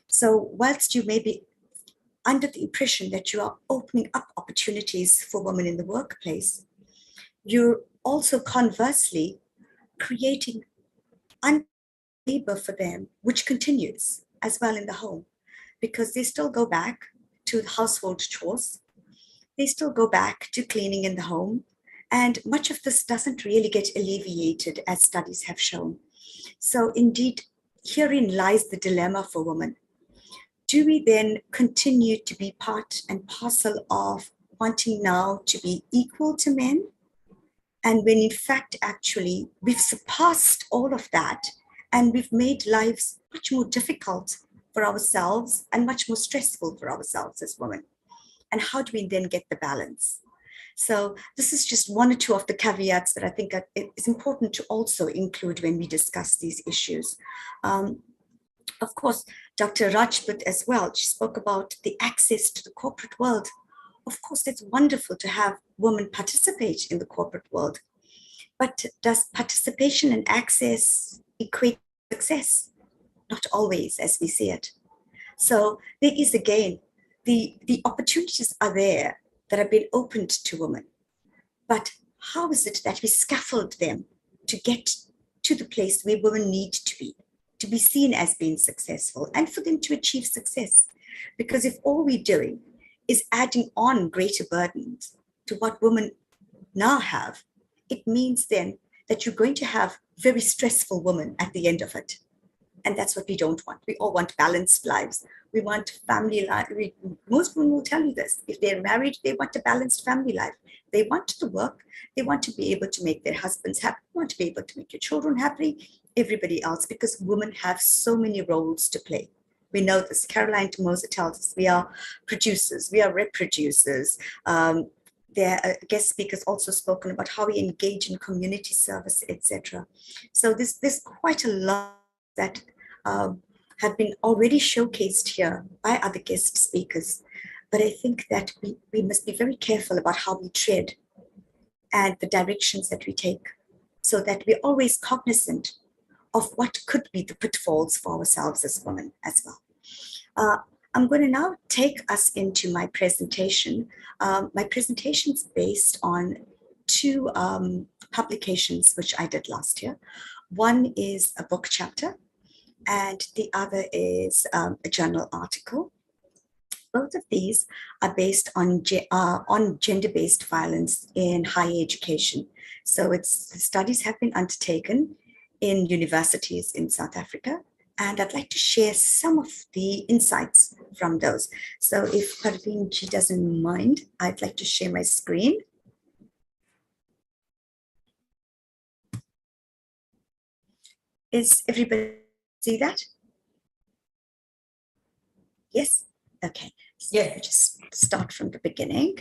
So whilst you may be under the impression that you are opening up opportunities for women in the workplace, you're also conversely creating unpaid labor for them, which continues as well in the home, because they still go back to household chores. They still go back to cleaning in the home. And much of this doesn't really get alleviated, as studies have shown. So indeed, herein lies the dilemma for women. Do we then continue to be part and parcel of wanting now to be equal to men? And when in fact, actually, we've surpassed all of that and we've made lives much more difficult for ourselves and much more stressful for ourselves as women. And how do we then get the balance? So this is just one or two of the caveats that I think is important to also include when we discuss these issues. Of course, Dr. Rajput as well, she spoke about the access to the corporate world. Of course, it's wonderful to have women participate in the corporate world. But does participation and access equate success? Not always, as we see it. So there is, again, the opportunities are there that have been opened to women. But how is it that we scaffold them to get to the place where women need to be seen as being successful and for them to achieve success? Because if all we're doing is adding on greater burdens to what women now have, it means then that you're going to have very stressful women at the end of it. And that's what we don't want. We all want balanced lives. We want family life. Most women will tell you this. If they're married, they want a balanced family life. They want to work. They want to be able to make their husbands happy. They want to be able to make your children happy, everybody else, because women have so many roles to play. We know this. Caroline Tomoza tells us we are producers, we are reproducers. Their guest speakers also spoken about how we engage in community service, etc. So there's quite a lot that have been already showcased here by other guest speakers. But I think that we must be very careful about how we tread and the directions that we take, so that we're always cognizant of what could be the pitfalls for ourselves as women as well. I'm going to now take us into my presentation. My presentation is based on two publications which I did last year. One is a book chapter, and the other is a journal article. Both of these are based on gender-based violence in higher education. So studies have been undertaken in universities in South Africa, and I'd like to share some of the insights from those. So if Parveen Ji doesn't mind, I'd like to share my screen. Is everybody see that? Yes? Okay. So Yes. just start from the beginning.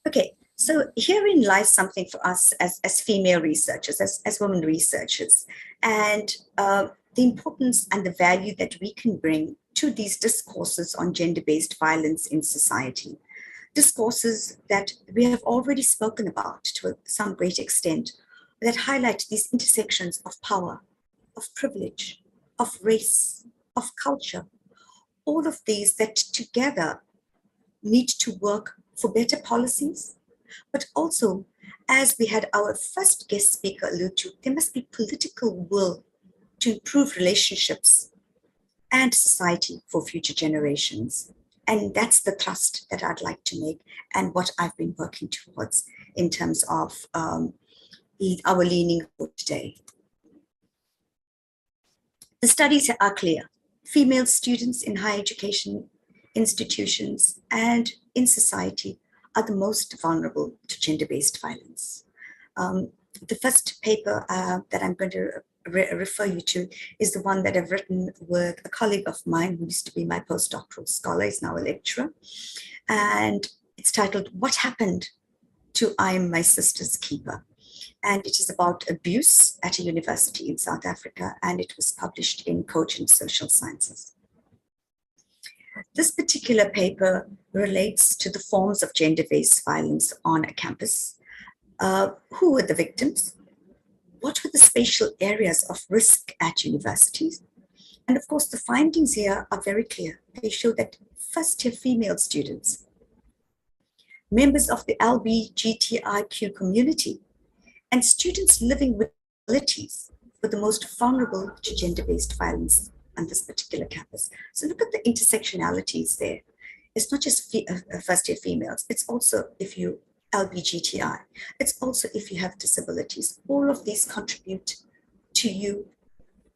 Okay, so herein lies something for us as female researchers, as women researchers, and the importance and the value that we can bring to these discourses on gender-based violence in society. Discourses that we have already spoken about to some great extent, that highlight these intersections of power, of privilege, of race, of culture, all of these that together need to work for better policies, but also, as we had our first guest speaker allude to, there must be political will to improve relationships and society for future generations. And that's the thrust that I'd like to make and what I've been working towards in terms of our leaning for today. The studies are clear. Female students in higher education institutions and in society are the most vulnerable to gender-based violence. The first paper that I'm going to refer you to is the one that I've written with a colleague of mine who used to be my postdoctoral scholar, is now a lecturer. And it's titled, "What Happened to I'm My Sister's Keeper?" And it is about abuse at a university in South Africa, and it was published in Cogent Social Sciences. This particular paper relates to the forms of gender-based violence on a campus. Who were the victims? What were the spatial areas of risk at universities? And of course, the findings here are very clear. They show that first-year female students, members of the LGBTIQ community, and students living with disabilities were the most vulnerable to gender-based violence on this particular campus. So look at the intersectionalities there. It's not just first-year females, it's also if you LGBTI, it's also if you have disabilities. All of these contribute to you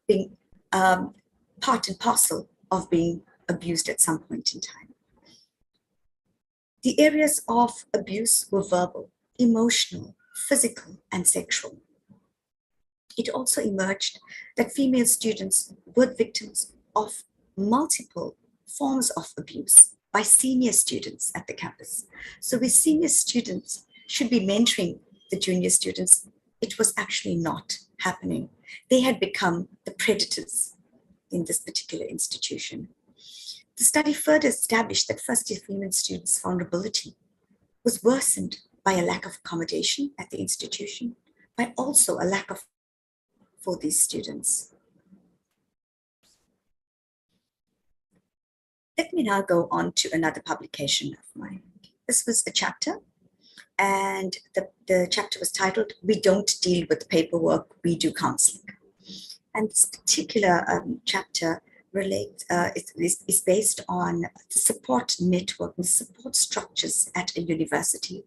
being part and parcel of being abused at some point in time. The areas of abuse were verbal, emotional, physical, and sexual. It also emerged that female students were victims of multiple forms of abuse by senior students at the campus. So where senior students should be mentoring the junior students, it was actually not happening. They had become the predators in this particular institution. The study further established that first-year female students' vulnerability was worsened by a lack of accommodation at the institution, but also a lack of for these students. Let me now go on to another publication of mine. This was a chapter, and the chapter was titled, "We Don't Deal with Paperwork, We Do Counseling." And this particular chapter is based on the support network and support structures at a university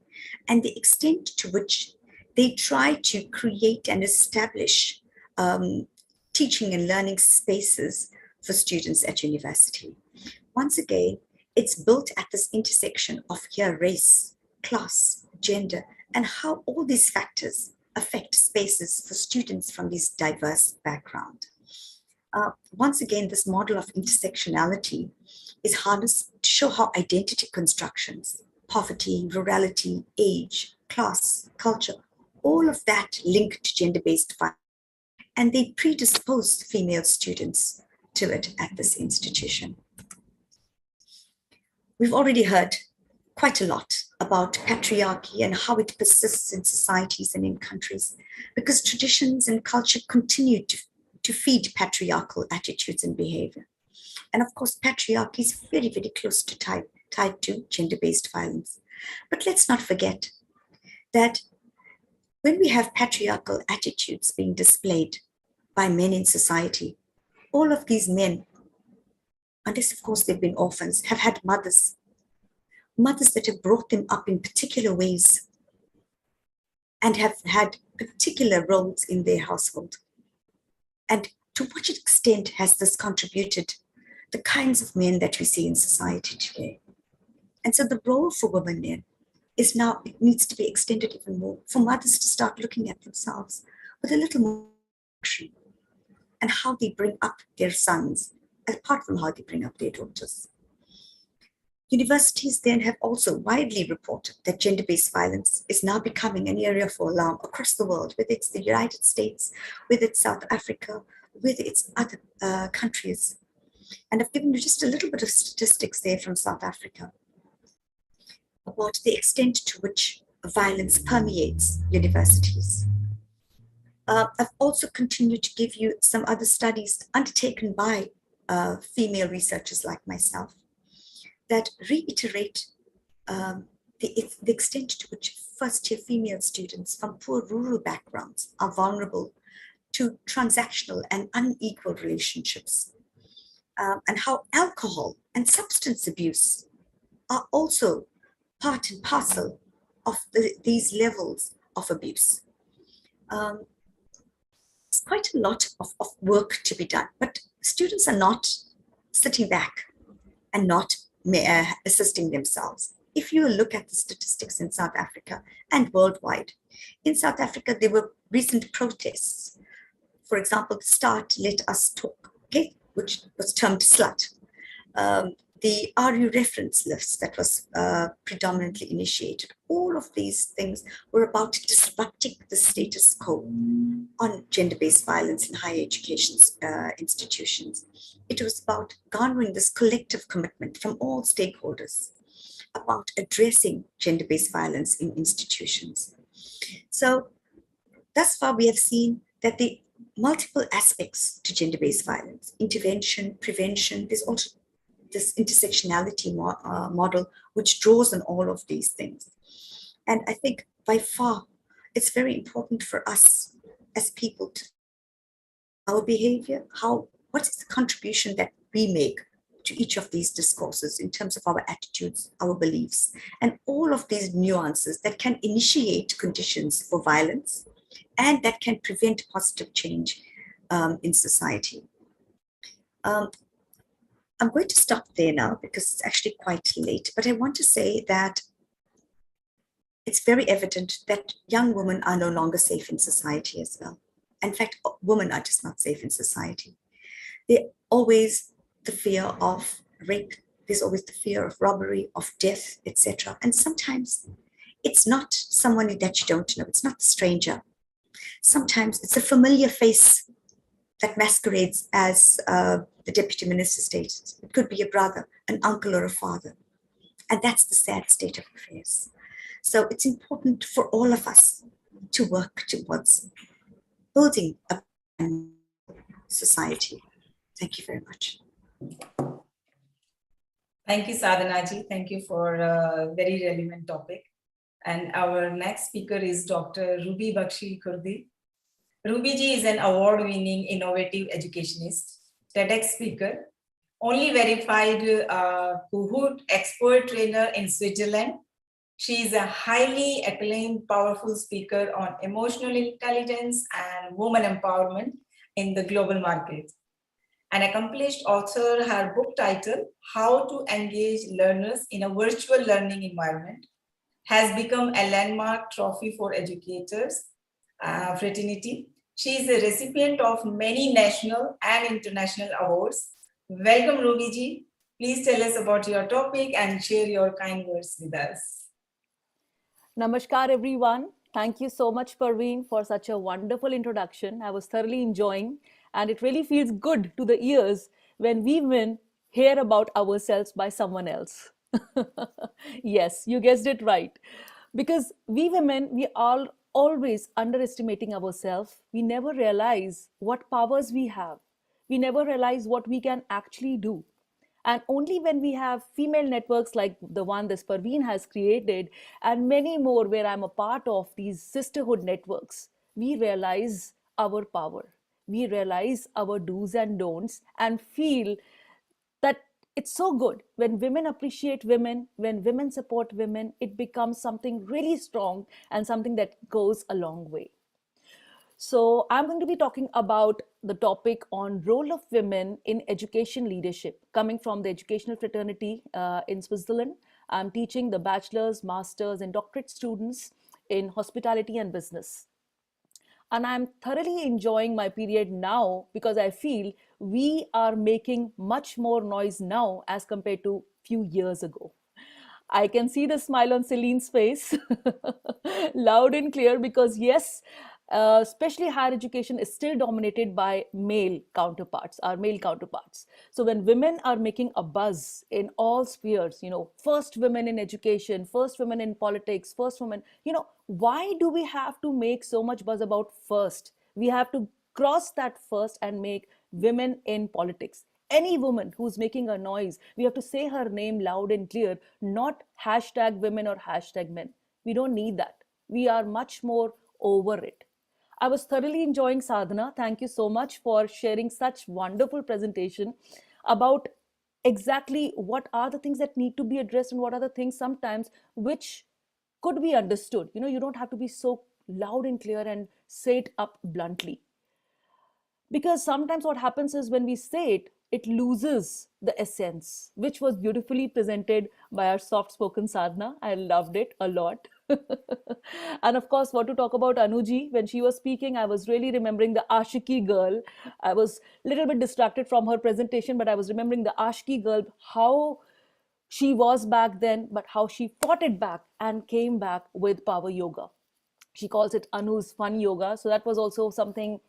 and the extent to which they try to create and establish teaching and learning spaces for students at university. Once again, it's built at this intersection of race, class, gender, and how all these factors affect spaces for students from these diverse backgrounds. Once again, this model of intersectionality is harnessed to show how identity constructions, poverty, rurality, age, class, culture, all of that link to gender-based violence, and they predispose female students to it at this institution. We've already heard quite a lot about patriarchy and how it persists in societies and in countries, because traditions and culture continue to feed patriarchal attitudes and behavior. And of course, patriarchy is very, very close to tied to gender-based violence. But let's not forget that when we have patriarchal attitudes being displayed by men in society, all of these men, unless of course they've been orphans, have had mothers that have brought them up in particular ways and have had particular roles in their household. And to what extent has this contributed the kinds of men that we see in society today? And so the role for women then is now, it needs to be extended even more, for mothers to start looking at themselves with a little more action and how they bring up their sons, apart from how they bring up their daughters. Universities then have also widely reported that gender-based violence is now becoming an area for alarm across the world, whether it's the United States, whether it's South Africa, whether it's other countries. And I've given you just a little bit of statistics there from South Africa about the extent to which violence permeates universities. I've also continued to give you some other studies undertaken by female researchers like myself that reiterate the extent to which first-year female students from poor rural backgrounds are vulnerable to transactional and unequal relationships, and how alcohol and substance abuse are also part and parcel of these levels of abuse. It's quite a lot of work to be done, but students are not sitting back and not assisting themselves. If you look at the statistics in South Africa and worldwide, in South Africa, there were recent protests. For example, Start Let Us Talk, okay, which was termed SLUT. The RU reference list that was predominantly initiated. All of these things were about disrupting the status quo on gender-based violence in higher education institutions. It was about garnering this collective commitment from all stakeholders about addressing gender-based violence in institutions. So thus far, we have seen that the multiple aspects to gender-based violence, intervention, prevention, there's also this intersectionality model, which draws on all of these things. And I think by far, it's very important for us as people to our behavior, what is the contribution that we make to each of these discourses in terms of our attitudes, our beliefs, and all of these nuances that can initiate conditions for violence and that can prevent positive change in society. I'm going to stop there now because it's actually quite late, but I want to say that it's very evident that young women are no longer safe in society as well. In fact, women are just not safe in society. There's always the fear of rape, there's always the fear of robbery, of death, etc. And sometimes it's not someone that you don't know, it's not a stranger. Sometimes it's a familiar face that masquerades as the deputy minister stated. It could be a brother, an uncle, or a father. And that's the sad state of affairs. So it's important for all of us to work towards building a society. Thank you very much. Thank you, Sadhanaji. Thank you for a very relevant topic. And our next speaker is Dr. Ruby Bakshi Kurdi. Ruby ji is an award-winning innovative educationist, TEDx speaker, only verified Kahoot expert trainer in Switzerland. She is a highly acclaimed, powerful speaker on emotional intelligence and woman empowerment in the global market. An accomplished author, her book title, How to Engage Learners in a Virtual Learning Environment, has become a landmark trophy for educators fraternity. She is a recipient of many national and international awards. Welcome, Ruby ji. Please tell us about your topic and share your kind words with us. Namaskar, everyone. Thank you so much, Parveen, for such a wonderful introduction. I was thoroughly enjoying, and it really feels good to the ears when we women hear about ourselves by someone else. Yes, you guessed it right. Because we women, we are always underestimating ourselves. We never realize what powers we have. We never realize what we can actually do. And only when we have female networks like the one this Parveen has created, and many more where I'm a part of these sisterhood networks, we realize our power. We realize our do's and don'ts and feel that it's so good when women appreciate women, when women support women, it becomes something really strong and something that goes a long way. So I'm going to be talking about the topic on role of women in education leadership. Coming from the educational fraternity in Switzerland, I'm teaching the bachelor's, master's, and doctorate students in hospitality and business. And I'm thoroughly enjoying my period now because I feel we are making much more noise now as compared to few years ago. I can see the smile on Celine's face, loud and clear, because yes, especially higher education is still dominated by male counterparts, our male counterparts. So when women are making a buzz in all spheres, first women in education, first women in politics, first women, why do we have to make so much buzz about first? We have to cross that first and make women in politics. Any woman who's making a noise, we have to say her name loud and clear, not hashtag women or hashtag men. We don't need that. We are much more over it. I was thoroughly enjoying Sadhana. Thank you so much for sharing such wonderful presentation about exactly what are the things that need to be addressed and what are the things sometimes which could be understood. You don't have to be so loud and clear and say it up bluntly, because sometimes what happens is when we say it, it loses the essence, which was beautifully presented by our soft spoken Sadhana. I loved it a lot. And of course, what to talk about Anuji? When she was speaking, I was really remembering the Ashiki girl. I was a little bit distracted from her presentation, but I was remembering the Ashiki girl, how she was back then, but how she fought it back and came back with power yoga. She calls it Anu's fun yoga. So that was also something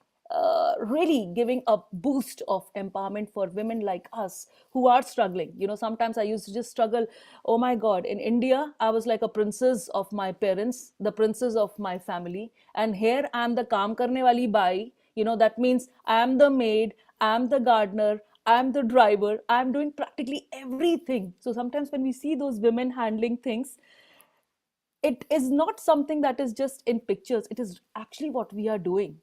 really giving a boost of empowerment for women like us who are struggling. Sometimes I used to just struggle. Oh my God, in India, I was like a princess of my parents, the princess of my family. And here I'm the kaam karne wali bai. That means I'm the maid, I'm the gardener, I'm the driver, I'm doing practically everything. So sometimes when we see those women handling things, it is not something that is just in pictures. It is actually what we are doing.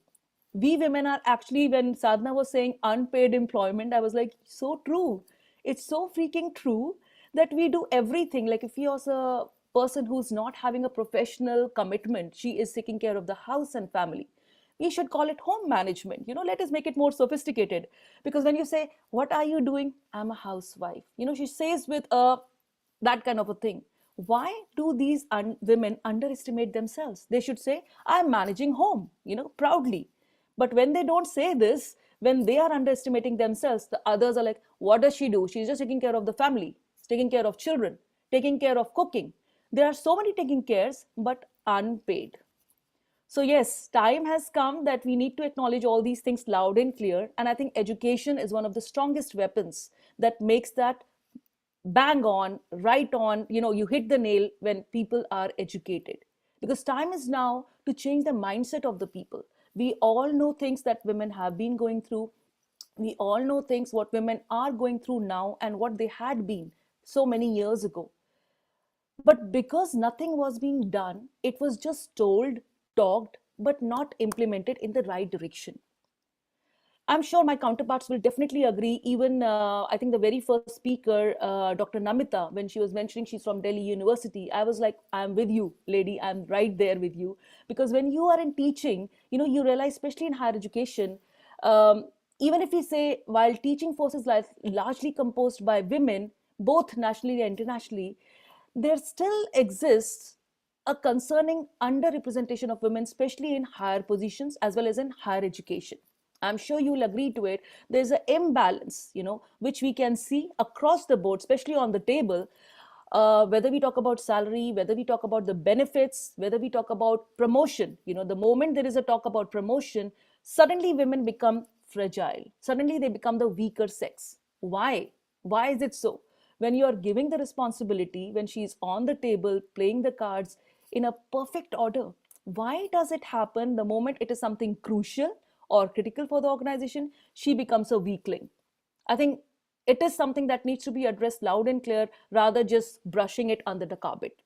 We women are actually, when Sadhana was saying unpaid employment, I was like, so true. It's so freaking true that we do everything. Like if you're a person who's not having a professional commitment, she is taking care of the house and family. We should call it home management. Let us make it more sophisticated. Because when you say, what are you doing? I'm a housewife. She says with that kind of a thing. Why do these women underestimate themselves? They should say, I'm managing home, proudly. But when they don't say this, when they are underestimating themselves, the others are like, what does she do? She's just taking care of the family, taking care of children, taking care of cooking. There are so many taking cares, but unpaid. So yes, time has come that we need to acknowledge all these things loud and clear. And I think education is one of the strongest weapons that makes that bang on, right on. You hit the nail when people are educated. Because time is now to change the mindset of the people. We all know things that women have been going through. We all know things what women are going through now and what they had been so many years ago. But because nothing was being done, it was just told, talked, but not implemented in the right direction. I'm sure my counterparts will definitely agree. Even I think the very first speaker, Dr. Namita, when she was mentioning she's from Delhi University, I was like, I'm with you, lady. I'm right there with you. Because when you are in teaching, you realize, especially in higher education, even if we say while teaching force is largely composed by women, both nationally and internationally, there still exists a concerning underrepresentation of women, especially in higher positions as well as in higher education. I'm sure you'll agree to it. There's an imbalance, which we can see across the board, especially on the table. Whether we talk about salary, whether we talk about the benefits, whether we talk about promotion, the moment there is a talk about promotion, suddenly women become fragile. Suddenly they become the weaker sex. Why? Why is it so? when you are giving the responsibility, when she's on the table playing the cards in a perfect order. Why does it happen the moment it is something crucial or critical for the organization, she becomes a weakling? I think it is something that needs to be addressed loud and clear rather just brushing it under the carpet.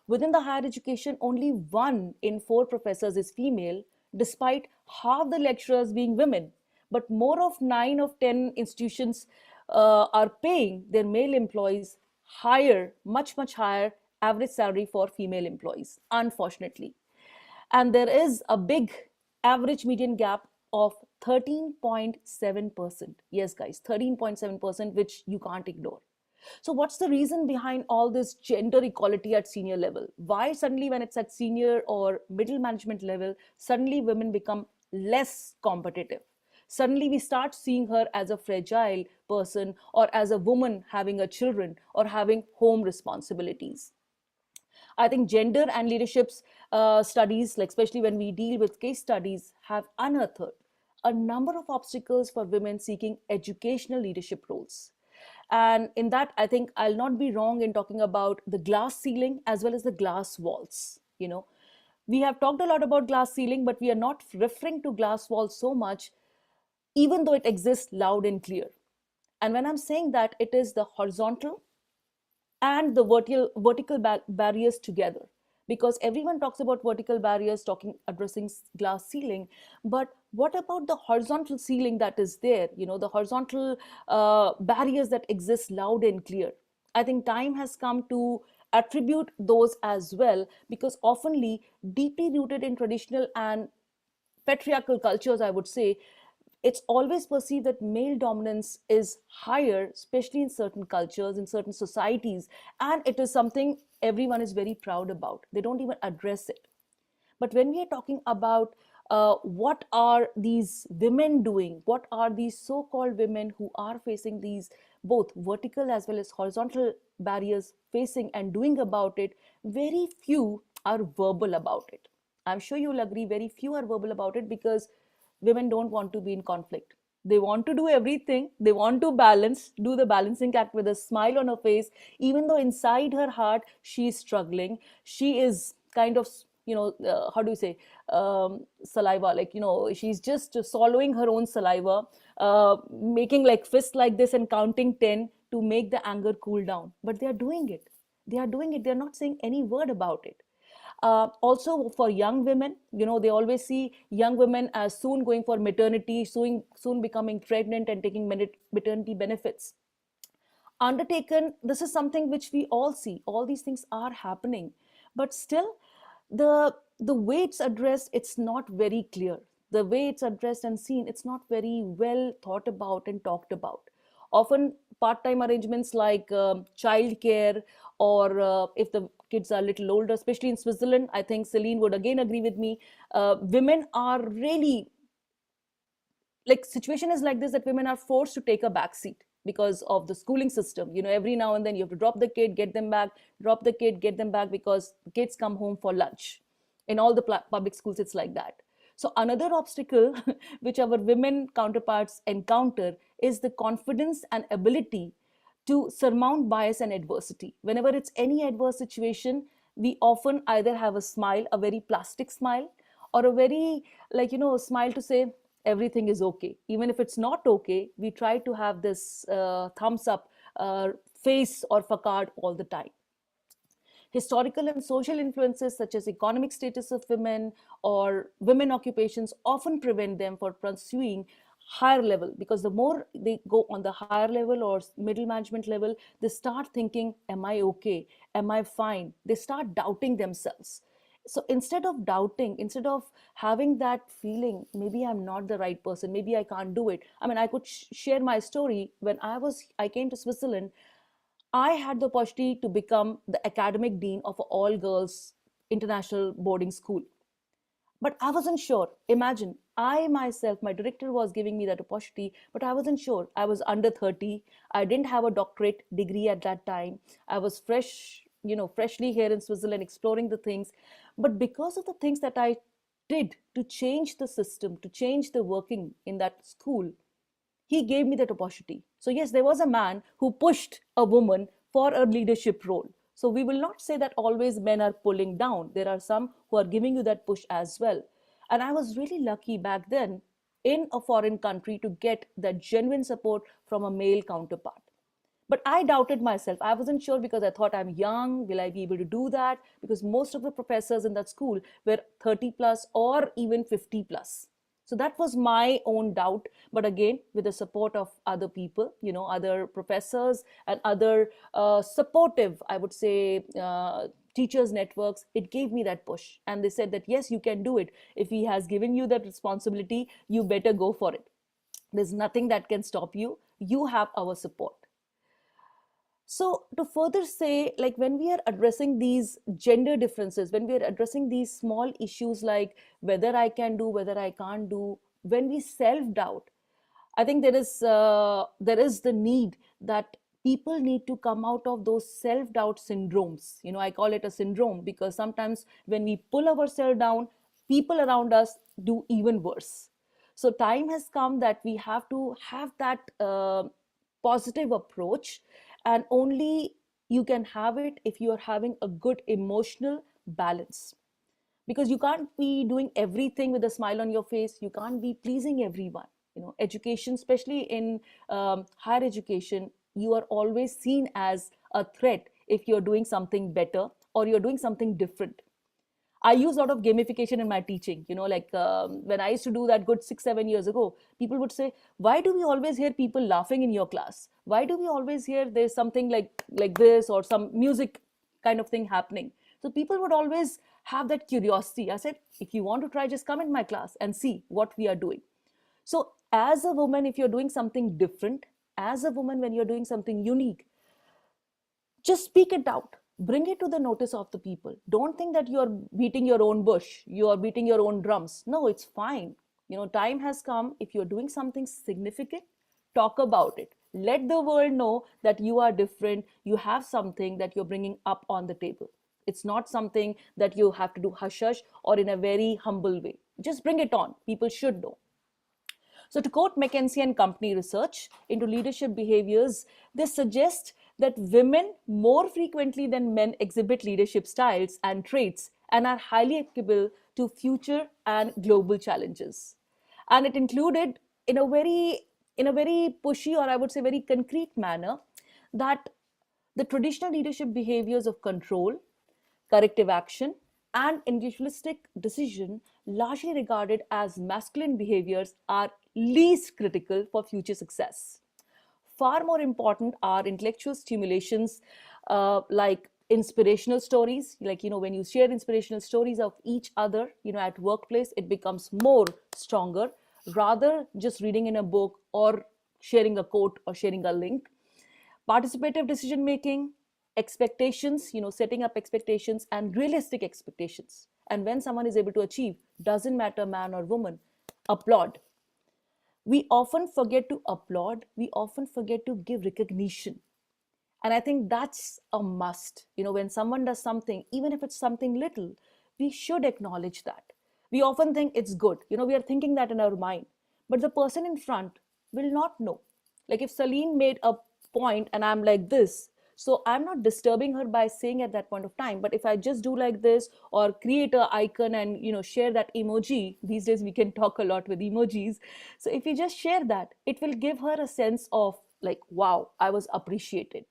Within the higher education, only 1 in 4 professors is female, despite half the lecturers being women. But more of 9 of 10 institutions are paying their male employees higher, much, much higher average salary for female employees, unfortunately. And there is a big average median gap of 13.7%. Yes, guys, 13.7%, which you can't ignore. So what's the reason behind all this gender equality at senior level? Why suddenly when it's at senior or middle management level, suddenly women become less competitive? Suddenly we start seeing her as a fragile person, or as a woman having a children or having home responsibilities. I think gender and leaderships studies, like especially when we deal with case studies, have unearthed a number of obstacles for women seeking educational leadership roles. And in that, I think I'll not be wrong in talking about the glass ceiling as well as the glass walls. We have talked a lot about glass ceiling, but we are not referring to glass walls so much, even though it exists loud and clear. And when I'm saying that, it is the horizontal and the vertical barriers together, because everyone talks about vertical barriers, talking addressing glass ceiling, but what about the horizontal ceiling that is there, the horizontal barriers that exist loud and clear? I think time has come to attribute those as well, because oftenly deeply rooted in traditional and patriarchal cultures, I would say, it's always perceived that male dominance is higher, especially in certain cultures, in certain societies, and it is something everyone is very proud about. They don't even address it. But when we are talking about what are these women doing, what are these so-called women who are facing these both vertical as well as horizontal barriers facing and doing about it, very few are verbal about it. I'm sure you'll agree, very few are verbal about it, because women don't want to be in conflict. They want to do everything. They want to balance, do the balancing act with a smile on her face, even though inside her heart she is struggling. She is kind of, how do you say, saliva, like, she's just swallowing her own saliva, making like fist like this and counting 10 to make the anger cool down. But they are doing it. They are doing it. They're not saying any word about it. Also for young women, they always see young women as soon going for maternity, soon becoming pregnant and taking maternity benefits. Undertaken, this is something which we all see. All these things are happening, but still, the way it's addressed, it's not very clear. The way it's addressed and seen, it's not very well thought about and talked about. Often part-time arrangements like childcare, or if the kids are a little older, especially in Switzerland, I think Celine would again agree with me, women are really, like, situation is like this, that women are forced to take a back seat because of the schooling system. Every now and then you have to drop the kid, get them back, drop the kid, get them back, because the kids come home for lunch. In all the public schools, it's like that. So another obstacle which our women counterparts encounter is the confidence and ability to surmount bias and adversity. Whenever it's any adverse situation, we often either have a smile, a very plastic smile, or a very, like, smile to say everything is okay. Even if it's not okay, we try to have this thumbs up face or facade all the time. Historical and social influences such as economic status of women or women occupations often prevent them from pursuing higher level, because the more they go on the higher level or middle management level, they start thinking, am I okay? Am I fine? They start doubting themselves. So instead of doubting, instead of having that feeling, maybe I'm not the right person, maybe I can't do it. I mean, I could share my story. When I came to Switzerland, I had the opportunity to become the academic dean of an all girls international boarding school. But I wasn't sure. Imagine, I myself, my director was giving me that opportunity, but I wasn't sure. I was under 30. I didn't have a doctorate degree at that time. I was freshly here in Switzerland exploring the things. But because of the things that I did to change the system, to change the working in that school, he gave me that opportunity. So yes, there was a man who pushed a woman for a leadership role. So we will not say that always men are pulling down. There are some who are giving you that push as well. And I was really lucky back then in a foreign country to get that genuine support from a male counterpart. But I doubted myself. I wasn't sure because I thought, I'm young. Will I be able to do that? Because most of the professors in that school were 30 plus or even 50 plus. So that was my own doubt. But again, with the support of other people, other professors and other supportive, I would say, teachers networks, it gave me that push. And they said that, yes, you can do it. If he has given you that responsibility, you better go for it. There's nothing that can stop you. You have our support. So to further say, like when we are addressing these gender differences, when we are addressing these small issues like whether I can do, whether I can't do, when we self-doubt, I think there is the need that people need to come out of those self-doubt syndromes. I call it a syndrome because sometimes when we pull ourselves down, people around us do even worse. So time has come that we have to have that positive approach, and only you can have it if you are having a good emotional balance, because you can't be doing everything with a smile on your face. You can't be pleasing everyone. Education, especially in higher education, you are always seen as a threat if you're doing something better or you're doing something different. I use a lot of gamification in my teaching. Like when I used to do that good 6-7 years ago, people would say, "Why do we always hear people laughing in your class? Why do we always hear there's something like this or some music kind of thing happening?" So people would always have that curiosity. I said, if you want to try, just come in my class and see what we are doing. So as a woman, if you're doing something different, as a woman, when you're doing something unique, just speak it out. Bring it to the notice of the people. Don't think that you're beating your own bush, you are beating your own drums. No, it's fine. Time has come. If you're doing something significant, talk about it. Let the world know that you are different. You have something that you're bringing up on the table. It's not something that you have to do hush hush or in a very humble way. Just bring it on. People should know. So to quote McKinsey and Company research into leadership behaviors, they suggest that women more frequently than men exhibit leadership styles and traits and are highly applicable to future and global challenges. And it included in a very pushy, or I would say very concrete manner, that the traditional leadership behaviors of control, corrective action, and individualistic decision, largely regarded as masculine behaviors, are least critical for future success. Far more important are intellectual stimulations, like inspirational stories. Like, when you share inspirational stories of each other, at workplace, it becomes more stronger rather just reading in a book or sharing a quote or sharing a link. Participative decision making, expectations, setting up expectations and realistic expectations. And when someone is able to achieve, doesn't matter man or woman, applaud. We often forget to applaud. We often forget to give recognition. And I think that's a must. When someone does something, even if it's something little, we should acknowledge that. We often think it's good. We are thinking that in our mind. But the person in front will not know. Like if Celine made a point and I'm like this, so I'm not disturbing her by saying at that point of time. But if I just do like this or create an icon and share that emoji, these days we can talk a lot with emojis. So if you just share that, it will give her a sense of like, wow, I was appreciated.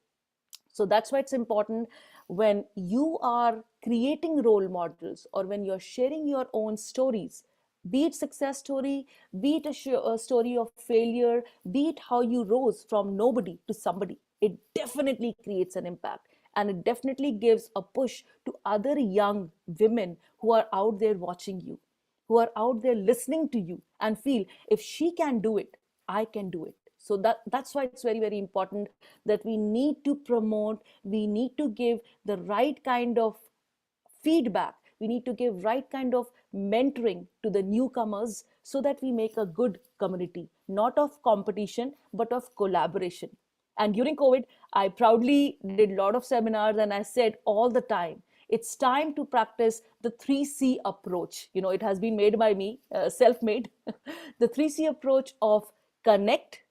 So that's why it's important when you are creating role models or when you're sharing your own stories, be it success story, be it a story of failure, be it how you rose from nobody to somebody, it definitely creates an impact. And it definitely gives a push to other young women who are out there watching you, who are out there listening to you and feel if she can do it, I can do it. So that's why it's very, very important that we need to promote, we need to give the right kind of feedback, we need to give right kind of mentoring to the newcomers so that we make a good community, not of competition, but of collaboration. And during COVID, I proudly did a lot of seminars and I said all the time, it's time to practice the 3C approach. It has been made by me, self-made. The 3C approach of connect,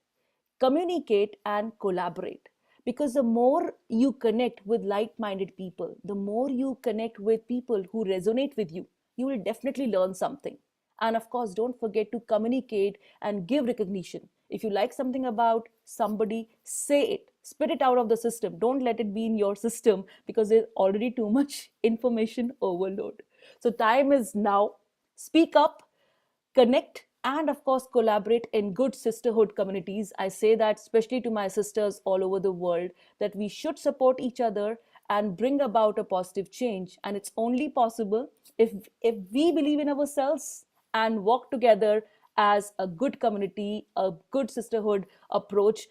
communicate and collaborate. Because the more you connect with like-minded people, the more you connect with people who resonate with you, you will definitely learn something. And of course, don't forget to communicate and give recognition. If you like something about somebody, say it, spit it out of the system. Don't let it be in your system, because there's already too much information overload. So time is now. Speak up, connect, and of course collaborate in good sisterhood communities. I say that especially to my sisters all over the world, that we should support each other and bring about a positive change. And it's only possible if we believe in ourselves and work together as a good community, a good sisterhood approach,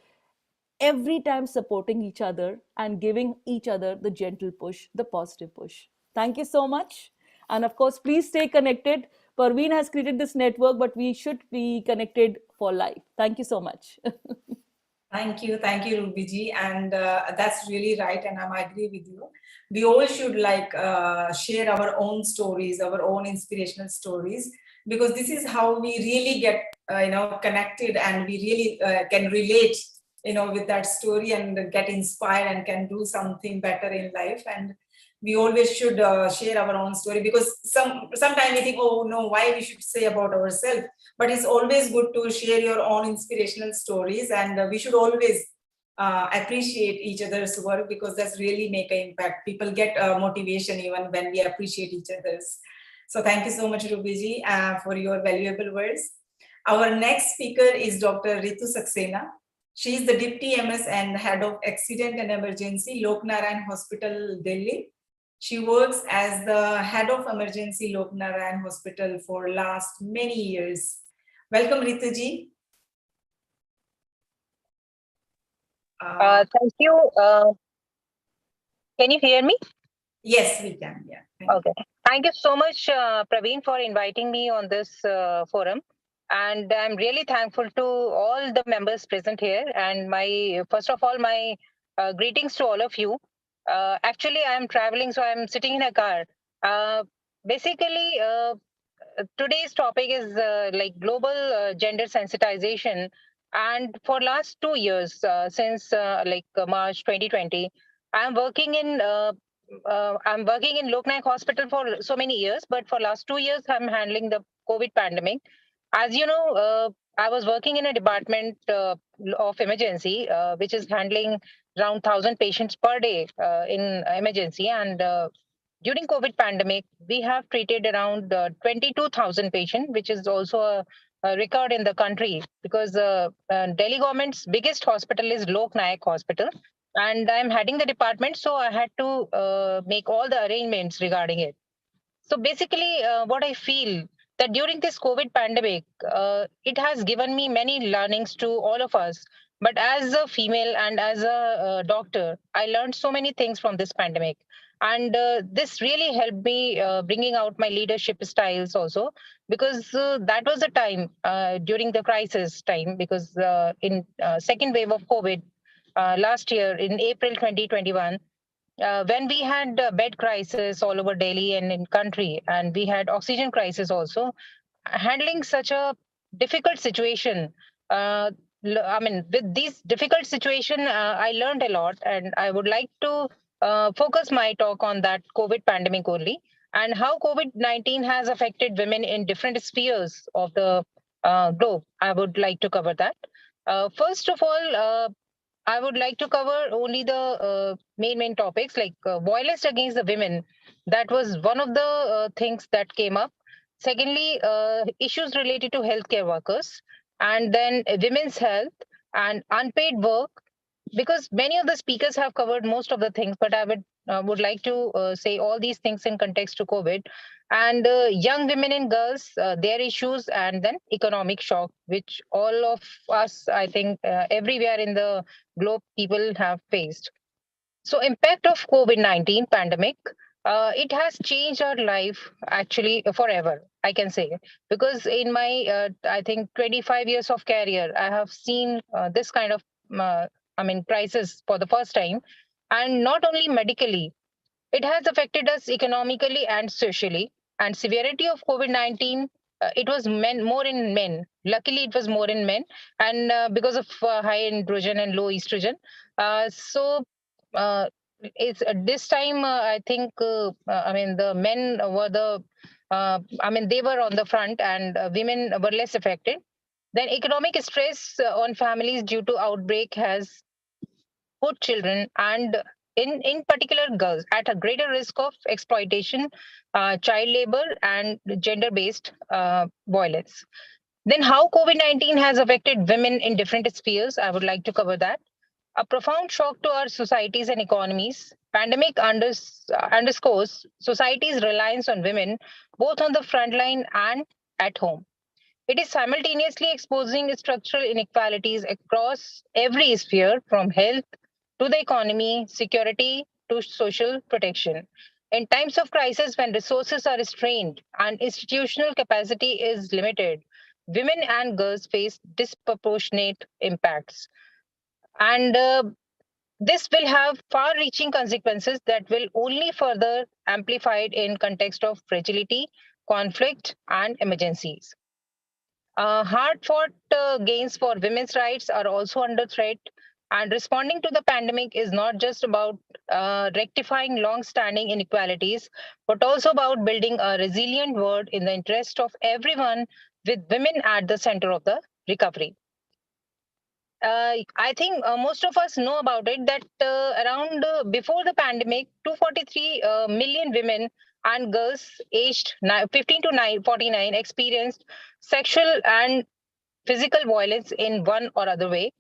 every time supporting each other and giving each other the gentle push, the positive push. Thank you so much. And of course, please stay connected. Parveen has created this network, but we should be connected for life. Thank you so much. Thank you, Ruby and that's really right, and I agree with you. We all should share our own stories, our own inspirational stories, because this is how we really get connected, and we really can relate with that story and get inspired and can do something better in life. And we always should share our own story, because sometimes we think, oh no, why we should say about ourselves, but it's always good to share your own inspirational stories. And we should always appreciate each other's work, because that's really make an impact. People get motivation even when we appreciate each other's. So thank you so much, Rubiji, for your valuable words. Our next speaker is Dr. Ritu Saxena. She is the Deputy MS and Head of Accident and Emergency, Lok Narayan Hospital, Delhi. She works as the Head of Emergency, Lok Narayan Hospital for last many years. Welcome, Rituji. Thank you. Can you hear me? Yes, we can. Yeah. Okay. Thank you so much, Praveen, for inviting me on this forum. And I'm really thankful to all the members present here. And first of all, my greetings to all of you. Actually, I'm traveling, so I'm sitting in a car. Basically, today's topic is global gender sensitization. And for last 2 years, since March 2020, I'm working in Lok Nayak Hospital for so many years, but for last 2 years, I'm handling the COVID pandemic. As you know, I was working in a department of emergency, which is handling around 1,000 patients per day in emergency. And during COVID pandemic, we have treated around 22,000 patients, which is also a record in the country, because Delhi government's biggest hospital is Lok Nayak Hospital. And I'm heading the department, so I had to make all the arrangements regarding it. So basically, what I feel that during this COVID pandemic, it has given me many learnings to all of us. But as a female and as a doctor, I learned so many things from this pandemic. And this really helped me bringing out my leadership styles also, because that was the time during the crisis time, because in second wave of COVID last year in April 2021, when we had bed crisis all over Delhi and in country, and we had oxygen crisis also, handling such a difficult situation. With this difficult situation, I learned a lot, and I would like to focus my talk on that COVID pandemic only, and how COVID-19 has affected women in different spheres of the globe. I would like to cover that. First of all, I would like to cover only the main topics, like violence against the women. That was one of the things that came up. Secondly, issues related to healthcare workers, and then women's health and unpaid work, because many of the speakers have covered most of the things, but I would like to say all these things in context to COVID, and young women and girls, their issues, and then economic shock, which all of us, I think, everywhere in the globe, people have faced. So impact of COVID-19 pandemic, it has changed our life actually forever, I can say, because in my, I think 25 years of career, I have seen this kind of, crisis for the first time. And not only medically, it has affected us economically and socially. And severity of COVID-19 it was more in men. Luckily, it was more in men, and because of high androgen and low estrogen. So it's this time. I think. I mean, the men were the. I mean, they were on the front, and women were less affected. Then economic stress on families due to outbreak has put children and in particular girls at a greater risk of exploitation, child labor, and gender-based violence. Then how COVID-19 has affected women in different spheres, I would like to cover that. A profound shock to our societies and economies. Pandemic underscores society's reliance on women, both on the front line and at home. It is simultaneously exposing structural inequalities across every sphere, from health to the economy, security to social protection. In times of crisis, when resources are strained and institutional capacity is limited, women and girls face disproportionate impacts. And this will have far-reaching consequences that will only further amplified in context of fragility, conflict, and emergencies. Hard-fought gains for women's rights are also under threat, and responding to the pandemic is not just about rectifying long-standing inequalities, but also about building a resilient world in the interest of everyone, with women at the center of the recovery. I think most of us know about it that around before the pandemic, 243 million women and girls aged 15 to 49 experienced sexual and physical violence in one or other way.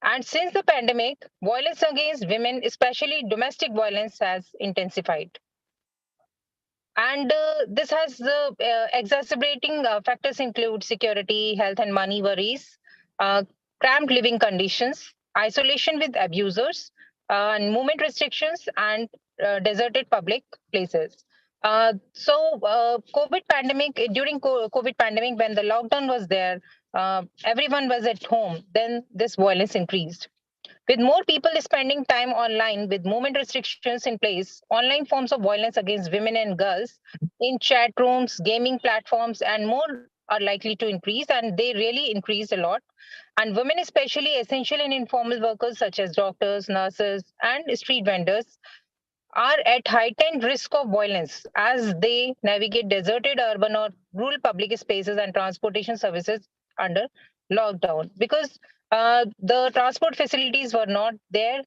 And since the pandemic, violence against women, especially domestic violence, has intensified. And this has exacerbating factors include security, health, and money worries, uh, cramped living conditions, isolation with abusers, and movement restrictions, and deserted public places. COVID pandemic during COVID pandemic, when the lockdown was there, everyone was at home. Then this violence increased. With more people spending time online with movement restrictions in place, online forms of violence against women and girls in chat rooms, gaming platforms, and more are likely to increase, and they really increase a lot. And women, especially essential and informal workers such as doctors, nurses, and street vendors, are at heightened risk of violence as they navigate deserted urban or rural public spaces and transportation services under lockdown, because the transport facilities were not there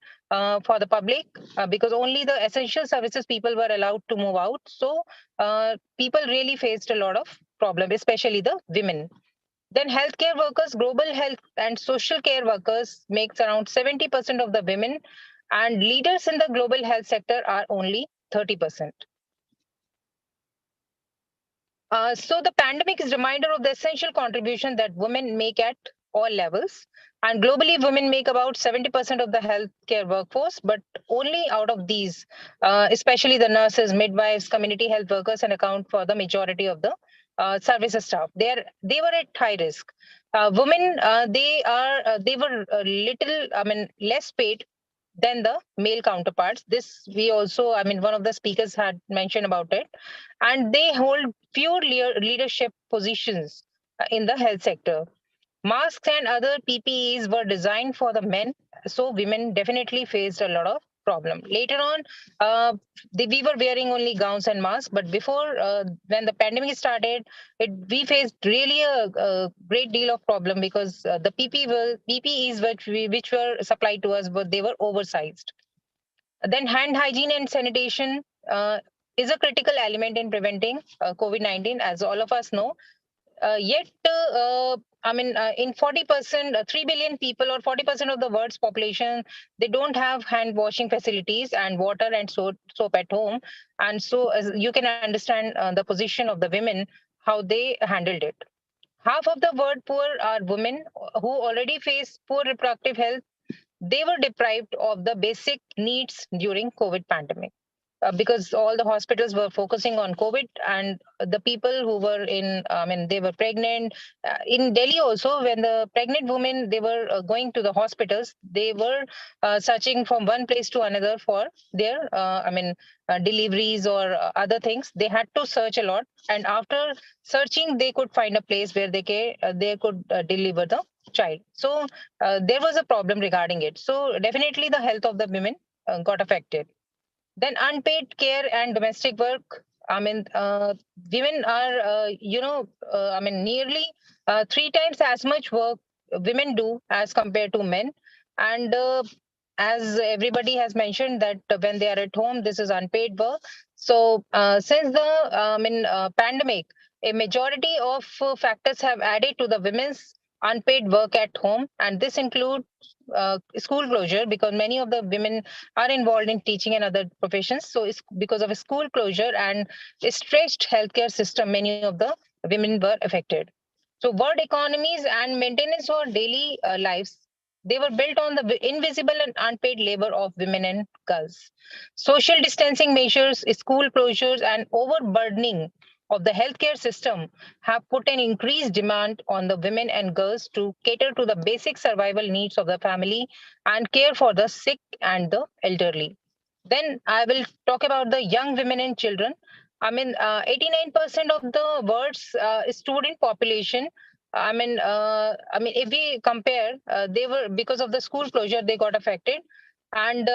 for the public, because only the essential services people were allowed to move out. So people really faced a lot of problem, especially the women. Then healthcare workers, global health and social care workers makes around 70% of the women, and leaders in the global health sector are only 30%. So the pandemic is a reminder of the essential contribution that women make at all levels. And globally, women make about 70% of the healthcare workforce, but only out of these, especially the nurses, midwives, community health workers, and account for the majority of the services staff. They were at high risk. Women, they were a little, I mean, less paid than the male counterparts. This we also, I mean, one of the speakers had mentioned about it, and they hold few leadership positions in the health sector. Masks and other PPEs were designed for the men, so women definitely faced a lot of problem. Later on, we were wearing only gowns and masks, but before, when the pandemic started, we faced really a great deal of problem, because the PPEs which were supplied to us, but they were oversized. Then hand hygiene and sanitation is a critical element in preventing COVID-19, as all of us know. Yet, I mean, in 40%, 3 billion people, or 40% of the world's population, they don't have hand washing facilities and water and soap at home. And so, as you can understand the position of the women, how they handled it. Half of the world poor are women who already face poor reproductive health. They were deprived of the basic needs during COVID pandemic. because all the hospitals were focusing on COVID, and the people who were they were pregnant. In Delhi also, when the pregnant women, they were going to the hospitals, they were searching from one place to another for their, deliveries or other things. They had to search a lot. And after searching, they could find a place where they could deliver the child. So there was a problem regarding it. So definitely the health of the women got affected. Then unpaid care and domestic work. Women are, nearly 3 times as much work women do as compared to men. And as everybody has mentioned that when they are at home, this is unpaid work. So since the pandemic, a majority of factors have added to the women's unpaid work at home, and this includes school closure, because many of the women are involved in teaching and other professions. So it's because of a school closure and a stretched healthcare system, many of the women were affected. So world economies and maintenance of daily lives, they were built on the invisible and unpaid labor of women and girls. Social distancing measures, school closures, and overburdening of the healthcare system have put an increased demand on the women and girls to cater to the basic survival needs of the family and care for the sick and the elderly. Then I will talk about the young women and children. 89% of the world's student population. If we compare, they were, because of the school closure, they got affected, and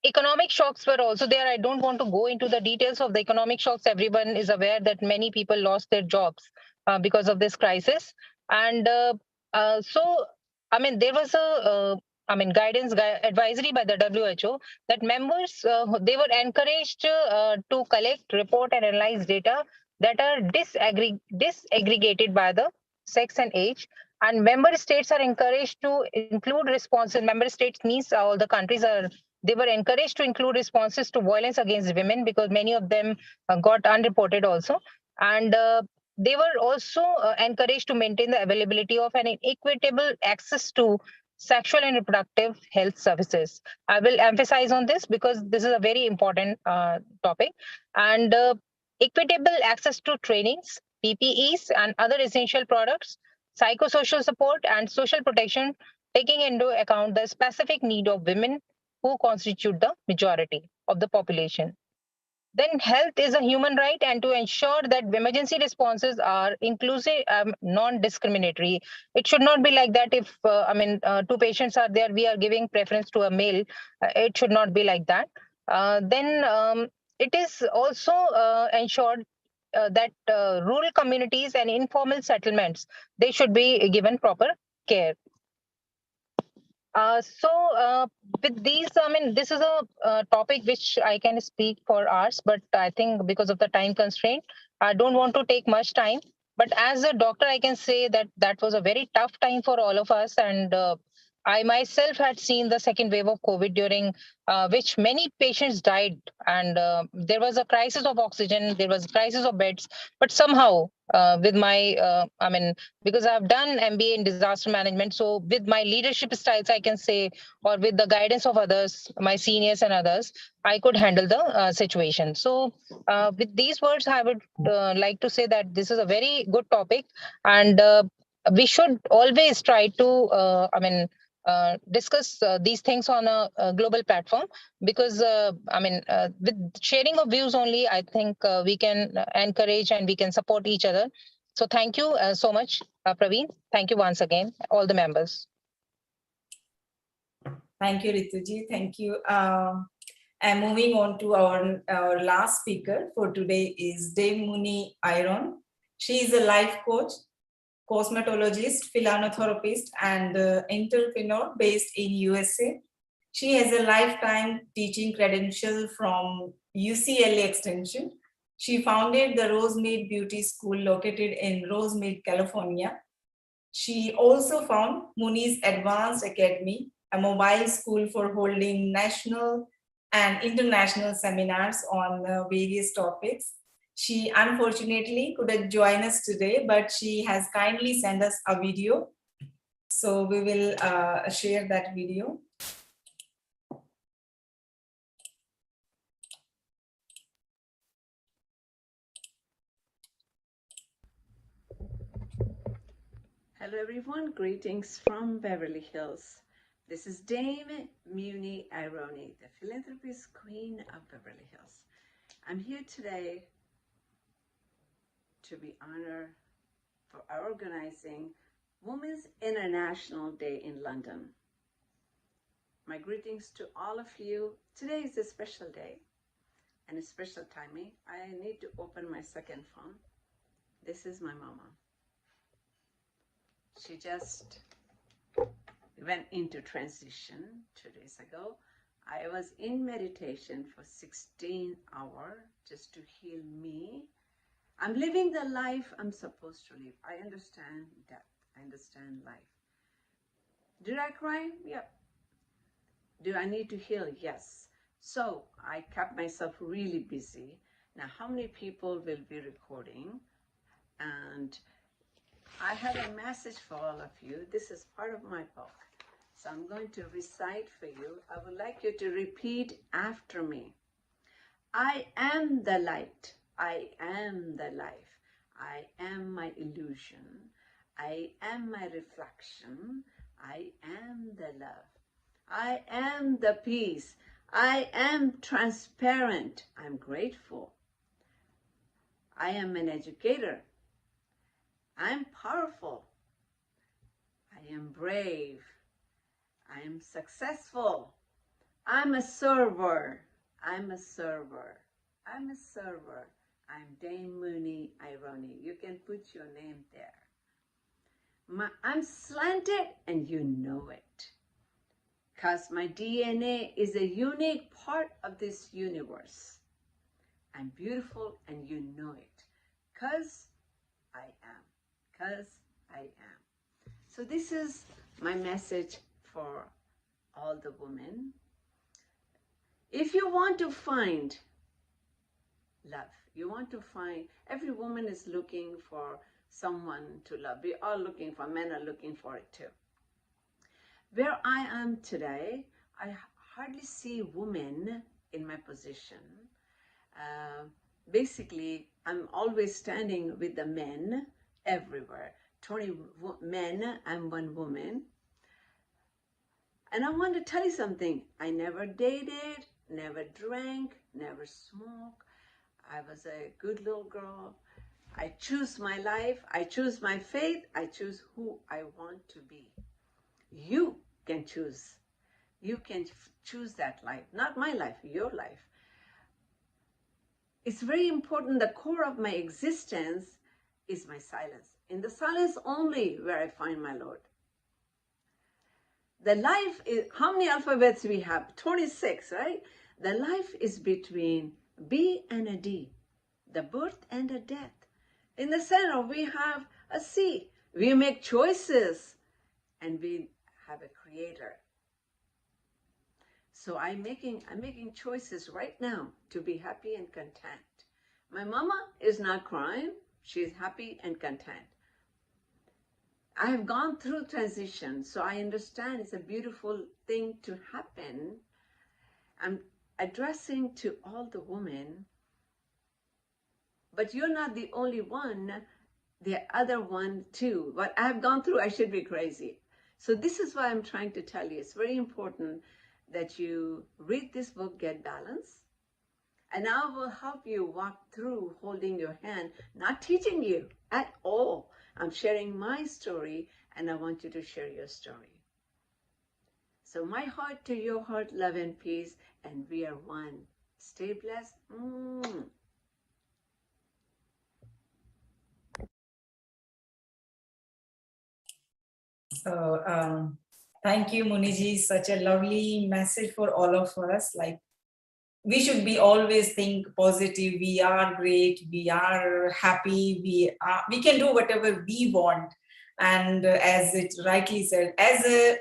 economic shocks were also there. I don't want to go into the details of the economic shocks. Everyone is aware that many people lost their jobs because of this crisis. And there was guidance advisory by the WHO that members, they were encouraged to collect, report, and analyze data that are disaggregated by the sex and age. And member states are encouraged to include responses. Member states means all the countries are, they were encouraged to include responses to violence against women, because many of them got unreported also. And they were also encouraged to maintain the availability of an equitable access to sexual and reproductive health services. I will emphasize on this because this is a very important topic. And equitable access to trainings, PPEs, and other essential products, psychosocial support, and social protection, taking into account the specific need of women who constitute the majority of the population. Then health is a human right, and to ensure that emergency responses are inclusive, non-discriminatory. It should not be like that. If two patients are there, we are giving preference to a male. It should not be like that. Then it is also ensured that rural communities and informal settlements, they should be given proper care. With these, this is a topic which I can speak for hours, but I think because of the time constraint, I don't want to take much time. But as a doctor, I can say that that was a very tough time for all of us. And I myself had seen the second wave of COVID, during which many patients died. And there was a crisis of oxygen, there was a crisis of beds. But somehow, with my, because I've done MBA in disaster management, so with my leadership styles, I can say, or with the guidance of others, my seniors and others, I could handle the situation. So with these words, I would like to say that this is a very good topic, and we should always try to, discuss these things on a global platform, because with sharing of views only, I think we can encourage and we can support each other. So thank you so much, Praveen. Thank you once again, all the members. Thank you, Rituji. Thank you. And moving on to our last speaker for today is Devmuni Iron. She is a life coach, cosmetologist, philanthropist, and entrepreneur based in USA. She has a lifetime teaching credential from UCLA Extension. She founded the Rosemead Beauty School located in Rosemead, California. She also found Muni's Advanced Academy, a mobile school for holding national and international seminars on various topics. She unfortunately couldn't join us today, but she has kindly sent us a video. So we will share that video. Hello everyone, greetings from Beverly Hills. This is Dame Muni Ironi, the philanthropist queen of Beverly Hills. I'm here today to be honored for organizing Women's International Day in London. My greetings to all of you. Today is a special day and a special timing. I need to open my second phone. This is my mama. She just went into transition 2 days ago. I was in meditation for 16 hours just to heal me. I'm living the life I'm supposed to live. I understand death. I understand life. Did I cry? Yep. Do I need to heal? Yes. So I kept myself really busy. Now, how many people will be recording? And I have a message for all of you. This is part of my book. So I'm going to recite for you. I would like you to repeat after me. I am the light. I am the life. I am my illusion. I am my reflection. I am the love. I am the peace. I am transparent. I'm grateful. I am an educator. I'm powerful. I am brave. I am successful. I'm a server. I'm a server. I'm a server. I'm Dame Muni Ironi. You can put your name there. I'm slanted and you know it. Because my DNA is a unique part of this universe. I'm beautiful and you know it. Because I am. Because I am. So this is my message for all the women. If you want to find love, you want to find, every woman is looking for someone to love. We are looking for, men are looking for it too. Where I am today, I hardly see women in my position. Basically, I'm always standing with the men everywhere. 20 men and 1 woman. And I want to tell you something. I never dated, never drank, never smoked. I was a good little girl. I choose my life. I choose my faith. I choose who I want to be. You can choose. You can choose that life. Not my life, your life. It's very important. The core of my existence is my silence. In the silence only where I find my Lord. The life is, how many alphabets we have? 26, right? The life is between B and a D, the birth and a death. In the center, we have a C. We make choices and we have a creator. So I'm making choices right now to be happy and content. My mama is not crying. She's happy and content. I have gone through transition, so I understand it's a beautiful thing to happen. I'm addressing to all the women, but you're not the only one, the other one too. What I have gone through, I should be crazy. So this is why I'm trying to tell you, it's very important that you read this book, Get Balance, and I will help you walk through holding your hand, not teaching you at all. I'm sharing my story and I want you to share your story. So my heart to your heart, love and peace, and we are one. Stay blessed. So thank you, Muniji. Such a lovely message for all of us. Like, we should be always think positive. We are great. We are happy. We can do whatever we want. And as it rightly said, there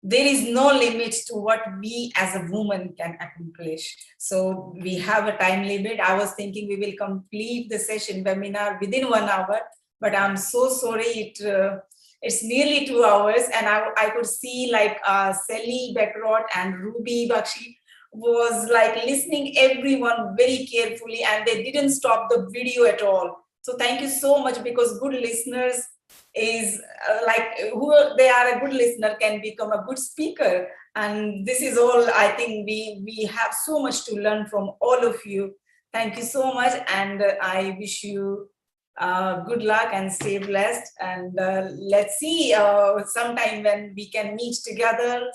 is no limit to what we as a woman can accomplish. So we have a time limit. I was thinking we will complete the session webinar within 1 hour, but I'm so sorry. It's nearly 2 hours, and I could see like Sally Beckrot and Ruby Bakshi was like listening everyone very carefully, and they didn't stop the video at all. So thank you so much, because good listeners is like who they are a good listener can become a good speaker. And this is all, I think we have so much to learn from all of you. Thank you so much. And I wish you good luck and stay blessed. And let's see sometime when we can meet together